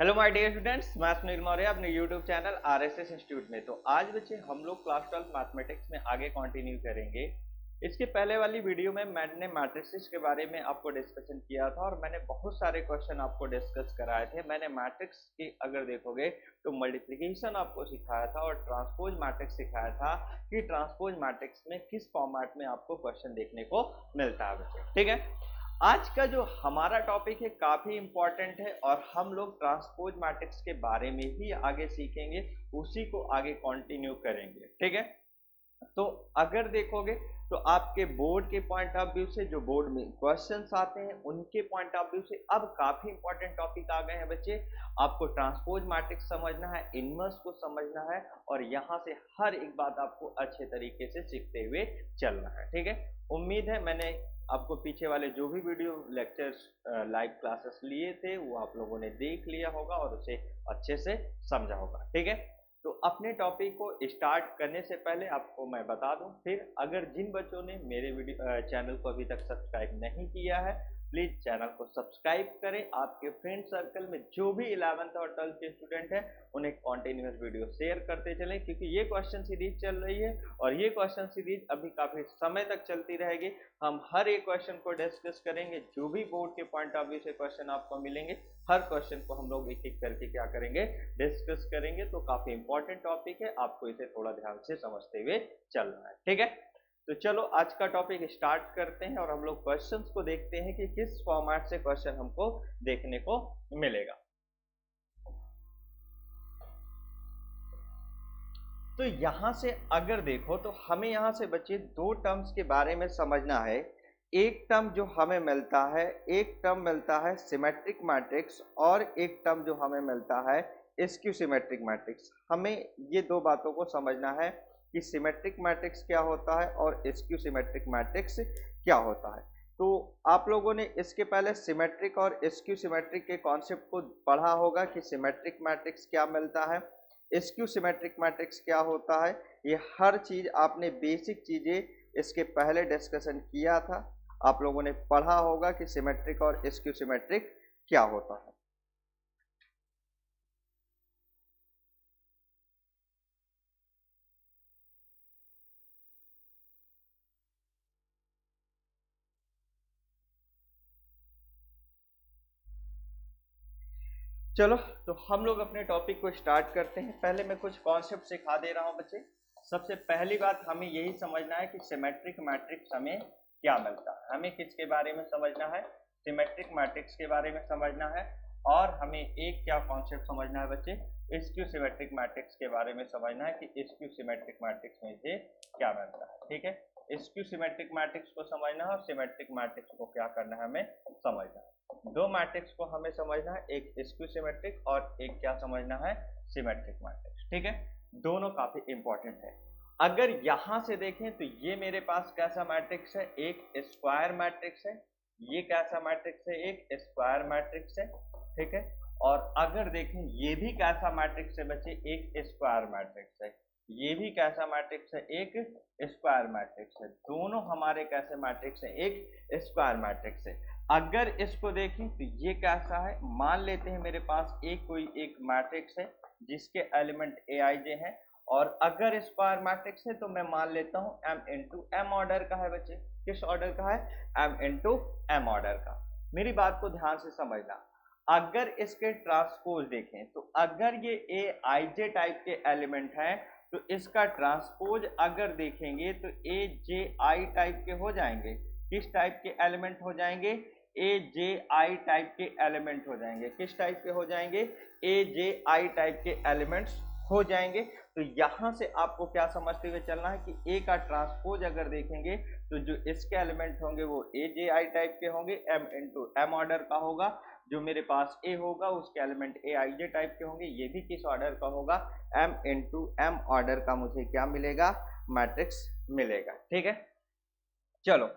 Hello my dear students, मैं सुनील मौर्य अपने YouTube channel RSS institute में। तो आज बच्चे हम लोग क्लास 12 मैथमेटिक्स में आगे कंटिन्यू करेंगे। इसके पहले वाली वीडियो में मैंने मैट्रिसेस के बारे में आपको डिस्कशन किया था और मैंने बहुत सारे क्वेश्चन आपको डिस्कस कराए थे। मैंने मैट्रिक्स की अगर देखोगे तो मल्टीप्लिकेशन आपको सिखाया था और ट्रांसपोज मैट्रिक्स सिखाया था कि ट्रांसपोज मैट्रिक्स में किस फॉर्मेट में आपको क्वेश्चन देखने को मिलता है बच्चे। ठीक है, आज का जो हमारा टॉपिक है काफी इंपॉर्टेंट है और हम लोग ट्रांसपोज मैट्रिक्स के बारे में ही आगे सीखेंगे, उसी को आगे कंटिन्यू करेंगे। ठीक है, तो अगर देखोगे तो आपके बोर्ड के पॉइंट ऑफ व्यू से जो बोर्ड में क्वेश्चंस आते हैं उनके पॉइंट ऑफ व्यू से अब काफी इंपॉर्टेंट टॉपिक आ गए हैं बच्चे। आपको ट्रांसपोज मैट्रिक्स समझना है, इनवर्स को समझना है और यहां से हर एक बात आपको अच्छे तरीके से सीखते हुए चलना है। ठीक है, उम्मीद है मैंने आपको पीछे वाले जो भी वीडियो लेक्चर्स लाइव क्लासेस लिए थे वो आप लोगों ने देख लिया होगा और उसे अच्छे से समझा होगा। ठीक है, तो अपने टॉपिक को स्टार्ट करने से पहले आपको मैं बता दूं, फिर अगर जिन बच्चों ने मेरे वीडियो चैनल को अभी तक सब्सक्राइब नहीं किया है प्लीज चैनल को सब्सक्राइब करें। आपके फ्रेंड सर्कल में जो भी 11th और 12th के स्टूडेंट हैं उन्हें कॉन्टिन्यूस वीडियो शेयर करते चलें, क्योंकि ये क्वेश्चन सीरीज चल रही है और ये क्वेश्चन सीरीज अभी काफी समय तक चलती रहेगी। हम हर एक क्वेश्चन को डिस्कस करेंगे, जो भी बोर्ड के पॉइंट ऑफ व्यू से क्वेश्चन आपको मिलेंगे हर क्वेश्चन को हम लोग एक एक करके क्या करेंगे, डिस्कस करेंगे। तो काफी इंपॉर्टेंट टॉपिक है, आपको इसे थोड़ा ध्यान से समझते हुए चलना है। ठीक है, तो चलो आज का टॉपिक स्टार्ट करते हैं और हम लोग क्वेश्चंस को देखते हैं कि किस फॉर्मेट से क्वेश्चन हमको देखने को मिलेगा। तो यहां से अगर देखो तो हमें यहां से बच्चे दो टर्म्स के बारे में समझना है। एक टर्म जो हमें मिलता है, एक टर्म मिलता है सिमेट्रिक मैट्रिक्स और एक टर्म जो हमें मिलता है स्क्यू सिमेट्रिक मैट्रिक्स। हमें ये दो बातों को समझना है कि सिमेट्रिक मैट्रिक्स क्या होता है और स्क्यू सिमेट्रिक मैट्रिक्स क्या होता है। तो आप लोगों ने इसके पहले सिमेट्रिक और स्क्यू सिमेट्रिक के कॉन्सेप्ट को पढ़ा होगा कि सिमेट्रिक मैट्रिक्स क्या मिलता है, स्क्यू सिमेट्रिक मैट्रिक्स क्या होता है। ये हर चीज आपने बेसिक चीजें इसके पहले डिस्कशन किया था, आप लोगों ने पढ़ा होगा कि सिमेट्रिक और स्क्यू सिमेट्रिक क्या होता है। चलो तो हम लोग अपने टॉपिक को स्टार्ट करते हैं। पहले मैं कुछ कॉन्सेप्ट सिखा दे रहा हूं बच्चे। सबसे पहली बात हमें यही समझना है कि सिमेट्रिक मैट्रिक्स हमें क्या मिलता है। हमें किसके बारे में समझना है, सिमेट्रिक मैट्रिक्स के बारे में समझना है। और हमें एक क्या कॉन्सेप्ट समझना है बच्चे, स्क्यू सिमेट्रिक मैट्रिक्स के बारे में समझना है कि स्क्यू सिमेट्रिक मैट्रिक्स में से क्या मिलता है। ठीक है, स्क्यू सिमेट्रिक मैट्रिक्स को समझना है और सिमेट्रिक मैट्रिक्स को क्या करना है हमें समझना है। दो मैट्रिक्स को हमें समझना है, एक स्क्यू सिमेट्रिक और एक क्या समझना है, सिमेट्रिक मैट्रिक्स। ठीक है, दोनों काफी इंपॉर्टेंट है। अगर यहां से देखें तो ये मेरे पास कैसा मैट्रिक्स है, एक स्क्वायर मैट्रिक्स है। ये कैसा मैट्रिक्स है, एक स्क्वायर मैट्रिक्स है। ठीक है, और अगर देखें ये भी कैसा मैट्रिक्स है बच्चे, एक स्क्वायर मैट्रिक्स है। ये भी कैसा मैट्रिक्स है, एक स्क्वायर मैट्रिक्स है। दोनों हमारे कैसे मैट्रिक्स है, एक स्क्वायर मैट्रिक्स है। अगर इसको देखें तो ये कैसा है, मान लेते हैं मेरे पास कोई एक मैट्रिक्स है जिसके एलिमेंट ए आई जे है, और अगर स्क्वायर मैट्रिक्स है तो मैं मान लेता हूं m इंटू एम ऑर्डर का है बच्चे। किस ऑर्डर का है, m इंटू एम ऑर्डर का। मेरी बात को ध्यान से समझना। अगर इसके ट्रांसपोज देखें तो अगर ये ए आई जे टाइप के एलिमेंट हैं तो इसका ट्रांसपोज अगर देखेंगे तो ए जे आई टाइप के हो जाएंगे। किस टाइप के एलिमेंट हो जाएंगे, ए जे आई टाइप के एलिमेंट हो जाएंगे। किस टाइप के हो जाएंगे, ए जे आई टाइप के एलिमेंट्स हो जाएंगे। तो यहां से आपको क्या समझते हुए चलना है कि ए का ट्रांसपोज अगर देखेंगे तो जो इसके एलिमेंट होंगे वो ए जे आई टाइप के होंगे, एम इंटू एम ऑर्डर का होगा। जो मेरे पास ए होगा उसके element A I J type के होंगे, ये भी किस ऑर्डर का होगा, एम इंटू एम ऑर्डर का मुझे क्या मिलेगा, मैट्रिक्स मिलेगा। ठीक है, चलो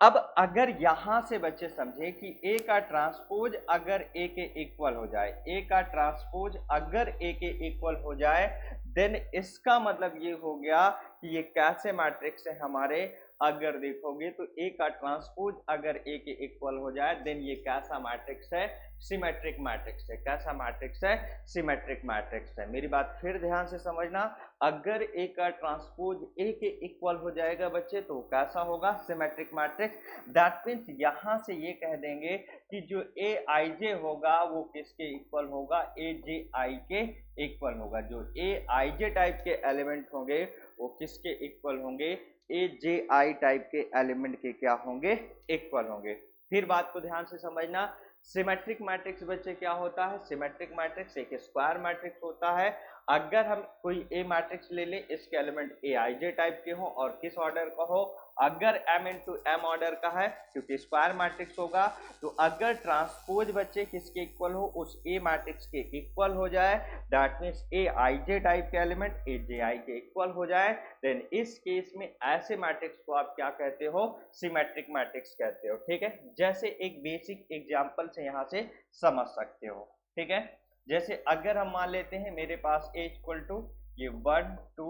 अब अगर यहां से बच्चे समझे कि ए का ट्रांसपोज अगर ए के इक्वल हो जाए, ए का ट्रांसपोज अगर ए के इक्वल हो जाए, देन इसका मतलब ये हो गया कि ये कैसे मैट्रिक्स है हमारे, अगर देखोगे तो ए का ट्रांसपोज अगर ए के इक्वल हो जाए देन ये कैसा मैट्रिक्स है, सिमेट्रिक मैट्रिक्स है। कैसा मैट्रिक्स है, सिमेट्रिक मैट्रिक्स है। मेरी बात फिर ध्यान से समझना, अगर ए का ट्रांसपोज ए के इक्वल हो जाएगा बच्चे तो कैसा होगा, सिमेट्रिक मैट्रिक्स। दैट मीन्स यहां से ये कह देंगे कि जो ए आई जे होगा वो किसके इक्वल होगा, ए जे आई के इक्वल होगा। जो ए आई जे टाइप के एलिमेंट होंगे वो किसके इक्वल होंगे, ए जे आई टाइप के एलिमेंट के क्या होंगे, इक्वल होंगे। फिर बात को ध्यान से समझना, सिमेट्रिक मैट्रिक्स बच्चे क्या होता है, सिमेट्रिक मैट्रिक्स एक स्क्वायर मैट्रिक्स होता है। अगर हम कोई ए मैट्रिक्स ले लें, इसके element A I J type के हो और किस ऑर्डर का हो, अगर m इंटू एम ऑर्डर का है क्योंकि स्क्वायर मैट्रिक्स होगा, तो अगर ट्रांसपोज बच्चे किसके इक्वल हो, उस ए मैट्रिक्स के इक्वल हो जाए, that means A I J type के एलिमेंट ए जे आई के इक्वल हो जाए, देन इस केस में ऐसे मैट्रिक्स को आप क्या कहते हो, सिमेट्रिक मैट्रिक्स कहते हो। ठीक है, जैसे एक बेसिक एग्जांपल से यहां से समझ सकते हो। ठीक है, जैसे अगर हम मान लेते हैं मेरे पास ए इक्वल टू ये 1 2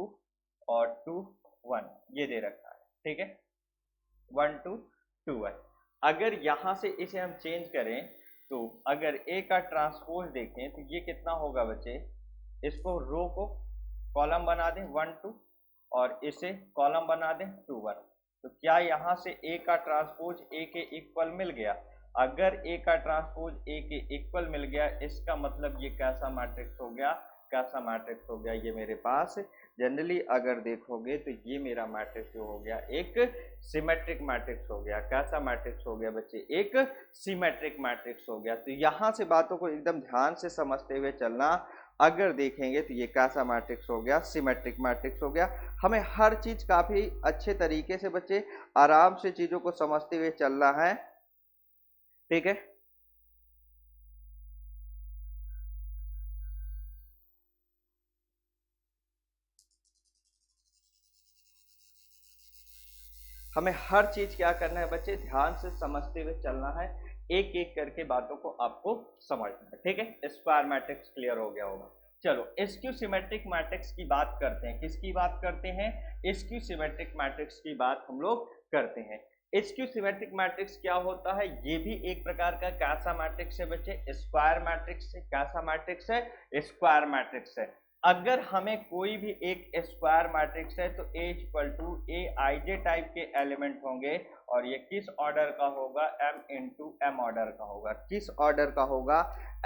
और 2 1 ये दे रखा है। ठीक है, 1 2 2 1। अगर यहां से इसे हम चेंज करें तो अगर ए का ट्रांसपोज देखें तो ये कितना होगा बच्चे, इसको रो को कॉलम बना दें 1 2 और इसे कॉलम बना दें 2 1, तो क्या यहां से ए का ट्रांसपोज ए के इक्वल मिल गया। अगर ए का ट्रांसपोज ए के इक्वल मिल गया, इसका मतलब ये कैसा मैट्रिक्स हो गया, कैसा मैट्रिक्स हो गया, ये मेरे पास जनरली अगर देखोगे तो ये मेरा मैट्रिक्स जो हो गया एक सिमेट्रिक मैट्रिक्स हो गया। कैसा मैट्रिक्स हो गया बच्चे, एक सिमेट्रिक मैट्रिक्स हो गया। तो यहां से बातों को एकदम ध्यान से समझते हुए चलना, अगर देखेंगे तो ये कैसा मैट्रिक्स हो गया, सिमेट्रिक मैट्रिक्स हो गया। हमें हर चीज काफी अच्छे तरीके से बच्चे आराम से चीजों को समझते हुए चलना है। ठीक है, हमें हर चीज क्या करना है बच्चे, ध्यान से समझते हुए चलना है, एक एक करके बातों को आपको समझना है। ठीक है, स्क्वायर मैट्रिक्स क्लियर हो गया होगा। चलो स्क्यू सिमेट्रिक मैट्रिक्स की बात करते हैं। किसकी बात करते हैं, स्क्यू सिमेट्रिक मैट्रिक्स की बात हम लोग करते हैं। स्क्यू सिमेट्रिक मैट्रिक्स क्या होता है, ये भी एक प्रकार का कैसा मैट्रिक्स है बच्चे, स्क्वायर मैट्रिक्स है। कैसा मैट्रिक्स है, स्क्वायर मैट्रिक्स है। अगर हमें कोई भी एक स्क्वायर मैट्रिक्स है तो A equal to A I J type के एलिमेंट होंगे और ये किस ऑर्डर का होगा, m इंटू एम ऑर्डर का होगा। किस ऑर्डर का होगा,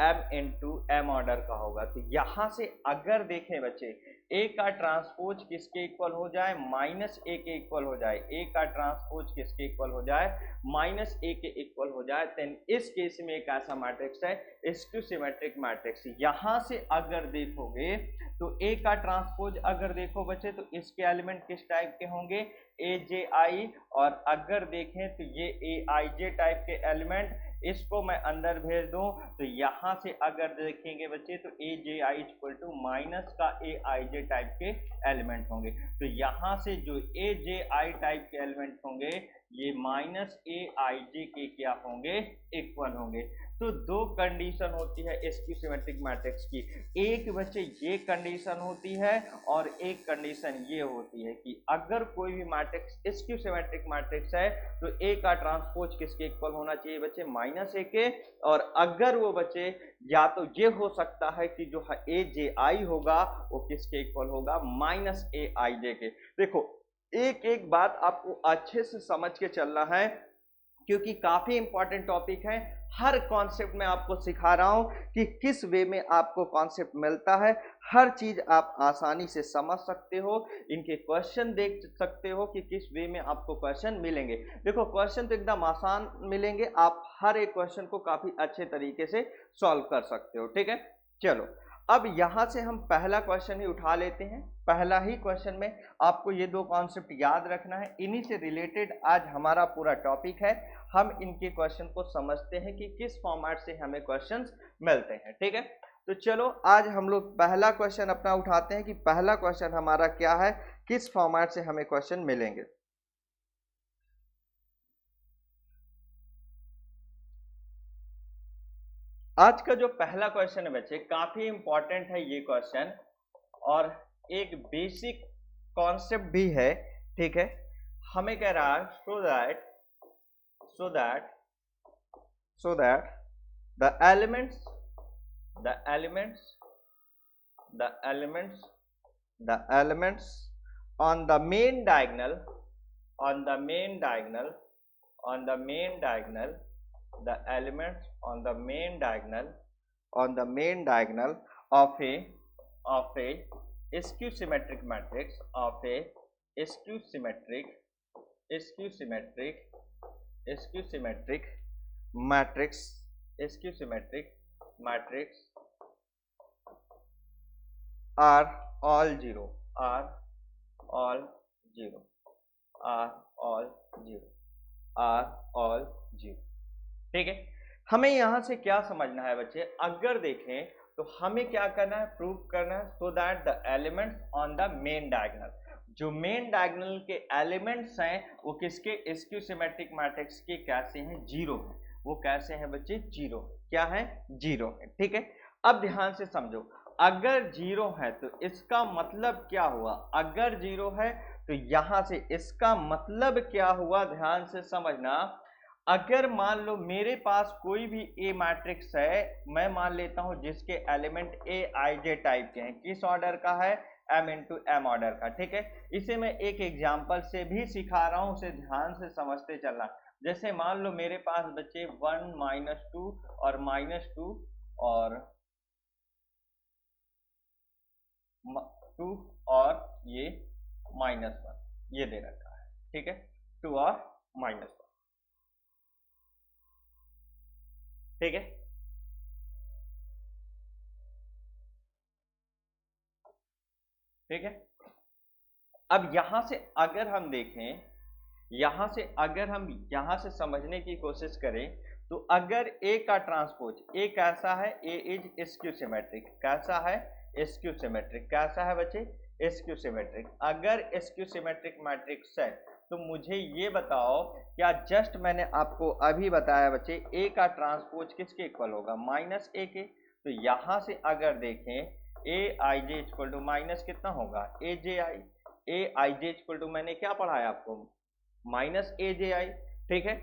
m इंटू एम ऑर्डर का होगा। तो यहां से अगर देखें बच्चे, a का ट्रांसपोज किसके इक्वल हो जाए, माइनस ए के इक्वल हो जाए, a का ट्रांसपोज किसके इक्वल हो जाए, माइनस ए के इक्वल हो जाए, देन इस केस में एक ऐसा मैट्रिक्स है स्क्यू सिमेट्रिक मैट्रिक्स। यहां से अगर देखोगे तो a का ट्रांसपोज अगर देखो बच्चे तो इसके एलिमेंट किस टाइप के होंगे, ए जे आई, और अगर देखें तो ये ए आई जे टाइप के एलिमेंट, इसको मैं अंदर भेज दूं तो यहां से अगर देखेंगे बच्चे तो ए जे आई इक्वल टू माइनस का ए आई जे टाइप के एलिमेंट होंगे। तो यहां से जो ए जे आई टाइप के एलिमेंट होंगे ये माइनस ए आई जे के क्या होंगे, इक्वल होंगे। तो दो कंडीशन होती है स्क्यू सिमेट्रिक मैट्रिक्स की, एक बच्चे ये कंडीशन होती है और एक कंडीशन ये होती है कि अगर कोई भी मैट्रिक्स स्क्यू सिमेट्रिक मैट्रिक्स है तो ए का ट्रांसपोज किसके इक्वल होना चाहिए बच्चे, माइनस ए के, और अगर वो बच्चे या तो ये हो सकता है कि जो ए जे आई होगा वो किसके इक्वल होगा, माइनस ए आई जे के। देखो एक एक बात आपको अच्छे से समझ के चलना है क्योंकि काफी इंपॉर्टेंट टॉपिक है। हर कॉन्सेप्ट में आपको सिखा रहा हूं कि किस वे में आपको कॉन्सेप्ट मिलता है, हर चीज आप आसानी से समझ सकते हो, इनके क्वेश्चन देख सकते हो कि किस वे में आपको क्वेश्चन मिलेंगे। देखो क्वेश्चन तो एकदम आसान मिलेंगे, आप हर एक क्वेश्चन को काफी अच्छे तरीके से सॉल्व कर सकते हो। ठीक है, चलो अब यहां से हम पहला क्वेश्चन ही उठा लेते हैं। पहला ही क्वेश्चन में आपको ये दो कॉन्सेप्ट याद रखना है, इन्हीं से रिलेटेड आज हमारा पूरा टॉपिक है। हम इनके क्वेश्चन को समझते हैं कि किस फॉर्मेट से हमें क्वेश्चंस मिलते हैं। ठीक है, तो चलो आज हम लोग पहला क्वेश्चन अपना उठाते हैं कि पहला क्वेश्चन हमारा क्या है, किस फॉर्मेट से हमें क्वेश्चन मिलेंगे। आज का जो पहला क्वेश्चन है बच्चे काफी इंपॉर्टेंट है ये क्वेश्चन, और एक बेसिक कॉन्सेप्ट भी है। ठीक है, हमें कह रहा है so that the elements the elements the elements the elements on the main diagonal on the main diagonal on the main diagonal the elements on the main diagonal on the main diagonal of a skew symmetric matrix of a skew symmetric matrix skew symmetric matrix are all zero are all zero are all zero are all zero। ठीक है, हमें यहां से क्या समझना है बच्चे, अगर देखें तो हमें क्या करना है, प्रूव करना है so that the elements on the main diagonal, जो मेन डायगोनल के एलिमेंट्स हैं वो किसके, स्क्यू सिमेट्रिक मैट्रिक्स के कैसे हैं, जीरो है। वो कैसे हैं बच्चे, जीरो। क्या है, जीरो है। ठीक है, अब ध्यान से समझो, अगर जीरो है तो इसका मतलब क्या हुआ, अगर जीरो है तो यहां से इसका मतलब क्या हुआ, ध्यान से समझना। अगर मान लो मेरे पास कोई भी ए मैट्रिक्स है, मैं मान लेता हूं जिसके element A I J type के हैं, किस ऑर्डर का है, m इंटू एम ऑर्डर का। ठीक है, इसे मैं एक एग्जांपल से भी सिखा रहा हूं, उसे ध्यान से समझते चलना। जैसे मान लो मेरे पास बच्चे 1 -2 और -2 और 2 और ये -1 ये दे रखा है। ठीक है, 2 और -1। ठीक है, ठीक है। अब यहां से अगर हम देखें, यहां से अगर हम यहां से समझने की कोशिश करें तो अगर ए का ट्रांसपोज, ए कैसा है, ए इज स्क्यू सिमेट्रिक, कैसा है, स्क्यू सिमेट्रिक, कैसा है बच्चे, स्क्यू सिमेट्रिक। अगर स्क्यू सिमेट्रिक मैट्रिक्स है तो मुझे ये बताओ, क्या जस्ट मैंने आपको अभी बताया बच्चे ए का ट्रांसपोज किसके इक्वल होगा, -a के। तो यहां से अगर देखें ए I J equal to minus कितना होगा, ए जे आई, ए आई जे इक्वल टू मैंने क्या पढ़ाया आपको, -a जे आई। ठीक है,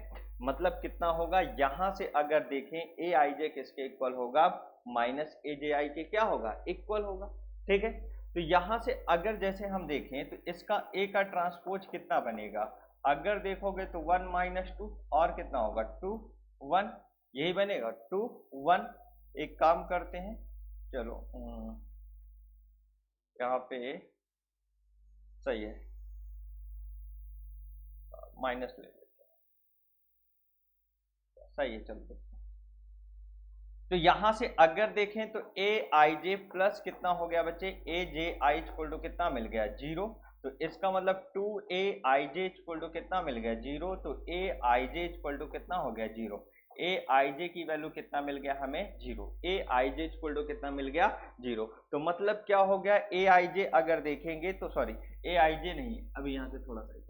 मतलब कितना होगा, यहां से अगर देखें ए आई जे किसके इक्वल होगा, -a जे आई के क्या होगा, इक्वल होगा। ठीक है, तो यहां से अगर जैसे हम देखें तो इसका ए का ट्रांसपोज कितना बनेगा, अगर देखोगे तो 1 -2 और कितना होगा 2 1, यही बनेगा 2 1। एक काम करते हैं, चलो यहाँ पे सही है, माइनस ले लेते हैं, सही है, चलते। तो यहां से अगर देखें तो ए आई जे प्लस कितना हो गया बच्चे, ए जे आई इक्वल टू कितना मिल गया, 0। तो इसका मतलब 2 ए आई जे इक्वल टू कितना मिल गया, 0। तो ए आई जे इक्वल टू कितना हो गया, 0। ए आई जे की वैल्यू कितना मिल गया हमें, 0। ए आई जे इक्वल टू कितना मिल गया, 0। तो मतलब क्या हो गया, ए आई जे अगर देखेंगे तो सॉरी, ए आई जे नहीं, अभी यहां से थोड़ा सा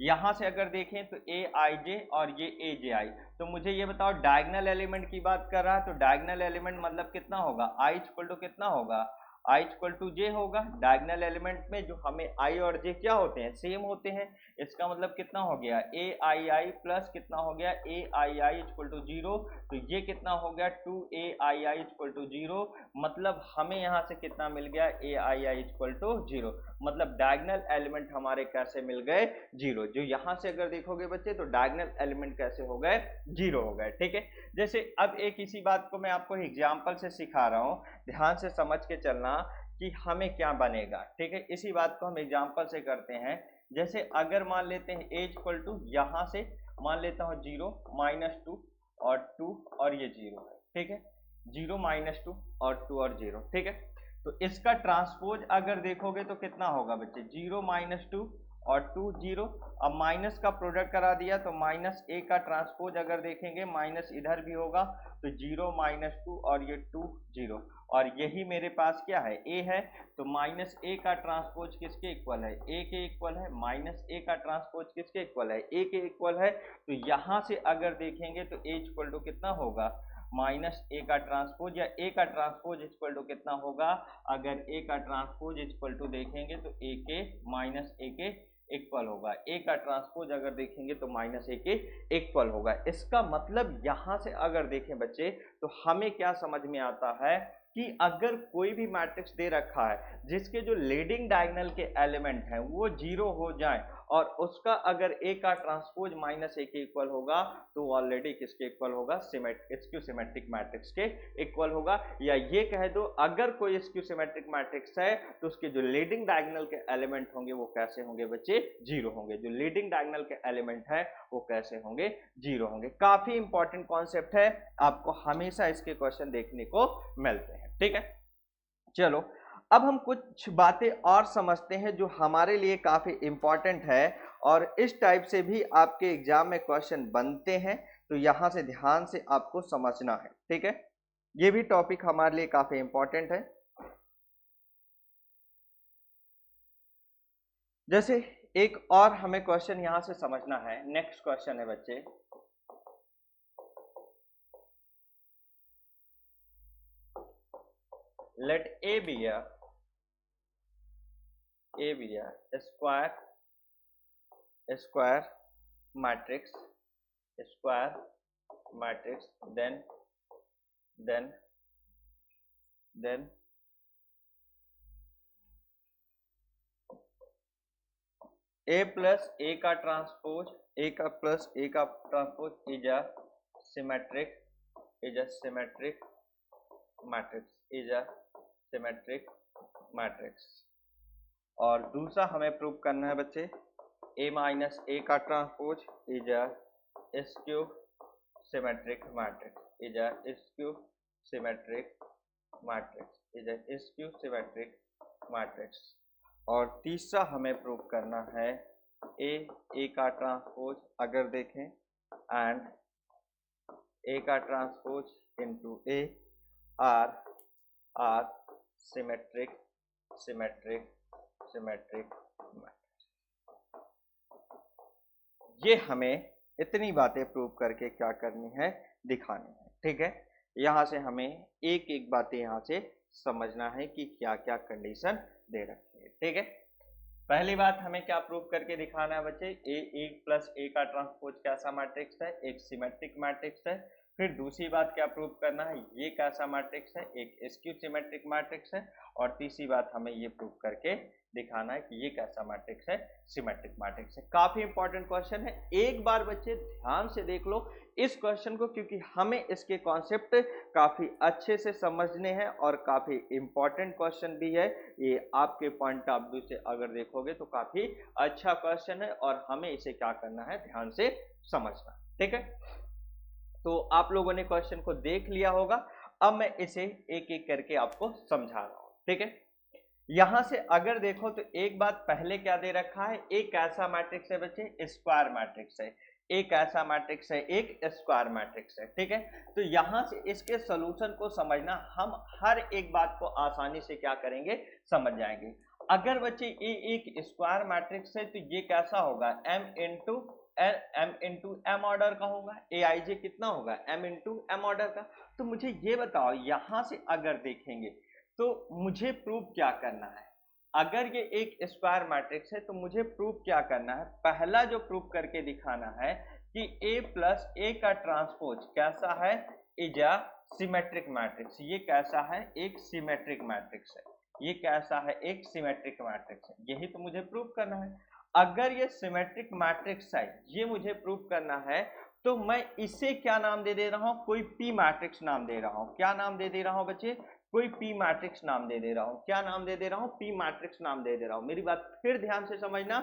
यहां से अगर देखें तो ए आई जे और ये ए जे आई। तो मुझे ये बताओ, डायगोनल एलिमेंट की बात कर रहा है तो डायगोनल एलिमेंट मतलब कितना होगा, आई इक्वल टू कितना होगा, आई इक्वल टू जे होगा। डायगोनल एलिमेंट में जो हमें आई और जे क्या होते हैं, सेम होते हैं। इसका मतलब कितना हो गया, ए आई आई प्लस कितना हो गया, ए आई आई इक्वल टू 0। तो ये कितना हो गया, 2 ए आई आई इक्वल टू 0। मतलब हमें यहाँ से कितना मिल गया, ए आई आई इक्वल टू 0। मतलब डायगोनल एलिमेंट हमारे कैसे मिल गए, 0। जो यहाँ से अगर देखोगे बच्चे तो डायगोनल एलिमेंट कैसे हो गए, 0 हो गए। ठीक है, जैसे अब एक इसी बात को मैं आपको एग्जाम्पल से सिखा रहा हूँ, ध्यान से समझ के चलना कि हमें क्या बनेगा। ठीक है, इसी बात को हम एग्जाम्पल से करते हैं। जैसे अगर मान लेते हैं ए इक्वल टू, यहां से मान लेता हूं 0 -2 और 2 और ये 0 है। ठीक है, 0 -2 और 2 और 0। ठीक है, तो इसका ट्रांसपोज अगर देखोगे तो कितना होगा बच्चे, 0 -2 और 2 0। अब माइनस का प्रोडक्ट करा दिया तो -a का ट्रांसपोज अगर देखेंगे माइनस इधर भी होगा तो 0 -2 और ये 2 0। और यही मेरे पास क्या है, a है। तो -a का ट्रांसपोज किसके इक्वल है, a के इक्वल है। -a का ट्रांसपोज किसके इक्वल है, a के इक्वल है। तो यहां से अगर देखेंगे तो a इक्वल टू कितना होगा, -a का ट्रांसपोज या a का ट्रांसपोज इक्वल टू कितना होगा, अगर a का ट्रांसपोज इक्वल टू देखेंगे तो a के -a के इक्वल होगा, ए का ट्रांसपोज अगर देखेंगे तो माइनस ए के इक्वल होगा। इसका मतलब यहां से अगर देखें बच्चे तो हमें क्या समझ में आता है कि अगर कोई भी मैट्रिक्स दे रखा है जिसके जो लीडिंग डायगोनल के एलिमेंट हैं वो जीरो हो जाए और उसका अगर ए का ट्रांसपोज माइनस ए के इक्वल होगा तो ऑलरेडी किसके इक्वल होगा, स्क्यू सिमेट्रिक मैट्रिक्स के इक्वल होगा। या ये कह दो अगर कोई स्क्यू सिमेट्रिक मैट्रिक्स है तो उसके जो लीडिंग डायगोनल के एलिमेंट होंगे वो कैसे होंगे बच्चे, जीरो होंगे। जो लीडिंग डायगोनल के एलिमेंट है वो कैसे होंगे, जीरो होंगे। काफी इंपॉर्टेंट कॉन्सेप्ट है, आपको हमेशा इसके क्वेश्चन देखने को मिलते हैं, ठीक है। चलो अब हम कुछ बातें और समझते हैं जो हमारे लिए काफी इंपॉर्टेंट है और इस टाइप से भी आपके एग्जाम में क्वेश्चन बनते हैं, तो यहां से ध्यान से आपको समझना है, ठीक है। ये भी टॉपिक हमारे लिए काफी इंपॉर्टेंट है। जैसे एक और हमें क्वेश्चन यहां से समझना है, नेक्स्ट क्वेश्चन है बच्चे, let A be a square matrix, then A plus A का transpose is a symmetric matrix. और दूसरा हमें प्रूव करना है बच्चे A माइनस ए का transpose is a skew symmetric matrix. और तीसरा हमें प्रूव करना है ए का ट्रांसपोज अगर देखें एंड ए का transpose into A R symmetric matrix. ये हमें इतनी बातें प्रूव करके क्या करनी है, दिखानी है, ठीक है। यहां से हमें एक एक बातें यहां से समझना है कि क्या क्या कंडीशन दे रखी है, ठीक है। पहली बात हमें क्या प्रूव करके दिखाना है बच्चे, ए प्लस ए का ट्रांसपोज कैसा मैट्रिक्स है, एक सिमेट्रिक मैट्रिक्स है। फिर दूसरी बात क्या प्रूव करना है, ये कैसा मैट्रिक्स है, एक स्क्यू सिमेट्रिक मैट्रिक्स है। और तीसरी बात हमें ये प्रूव करके दिखाना है कि ये कैसा मैट्रिक्स है, सिमेट्रिक मैट्रिक्स है। काफी इंपॉर्टेंट क्वेश्चन है, एक बार बच्चे ध्यान से देख लो इस क्वेश्चन को, क्योंकि हमें इसके कॉन्सेप्ट काफी अच्छे से समझने हैं और काफी इंपॉर्टेंट क्वेश्चन भी है। ये आपके पॉइंट ऑफ व्यू से अगर देखोगे तो काफी अच्छा क्वेश्चन है और हमें इसे क्या करना है, ध्यान से समझना, ठीक है। तो आप लोगों ने क्वेश्चन को देख लिया होगा, अब मैं इसे एक एक करके आपको समझा रहा हूं, ठीक है। यहां से अगर देखो तो एक बात पहले क्या दे रखा है, एक ऐसा मैट्रिक्स है बच्चे, स्क्वायर मैट्रिक्स है, एक ऐसा मैट्रिक्स है, एक स्क्वायर मैट्रिक्स है, ठीक है। तो यहां से इसके सॉल्यूशन को समझना, हम हर एक बात को आसानी से क्या करेंगे, समझ जाएंगे। अगर बच्चे ये एक स्क्वायर मैट्रिक्स है तो ये कैसा होगा, m इंटू एम ऑर्डर का होगा, aij कितना होगा, m इंटू एम ऑर्डर का। तो मुझे ये बताओ यहां से अगर देखेंगे तो मुझे प्रूव क्या करना है, अगर ये एक स्क्वायर मैट्रिक्स है तो मुझे प्रूव क्या करना है, पहला जो प्रूव करके दिखाना है कि a प्लस ए का ट्रांसपोज कैसा है, इज अ सिमेट्रिक मैट्रिक्स। ये कैसा है, एक सिमेट्रिक मैट्रिक्स है, ये कैसा है, एक सिमेट्रिक मैट्रिक्स है, यही तो मुझे प्रूव करना है। अगर ये सिमेट्रिक मैट्रिक्स है, ये मुझे प्रूव करना है, तो मैं इसे क्या नाम दे रहा हूं, कोई पी मैट्रिक्स नाम दे रहा हूं। क्या नाम दे रहा हूं बच्चे, कोई पी मैट्रिक्स नाम दे रहा हूं। क्या नाम दे रहा हूं, पी मैट्रिक्स नाम दे रहा हूं। मेरी बात फिर ध्यान से समझना,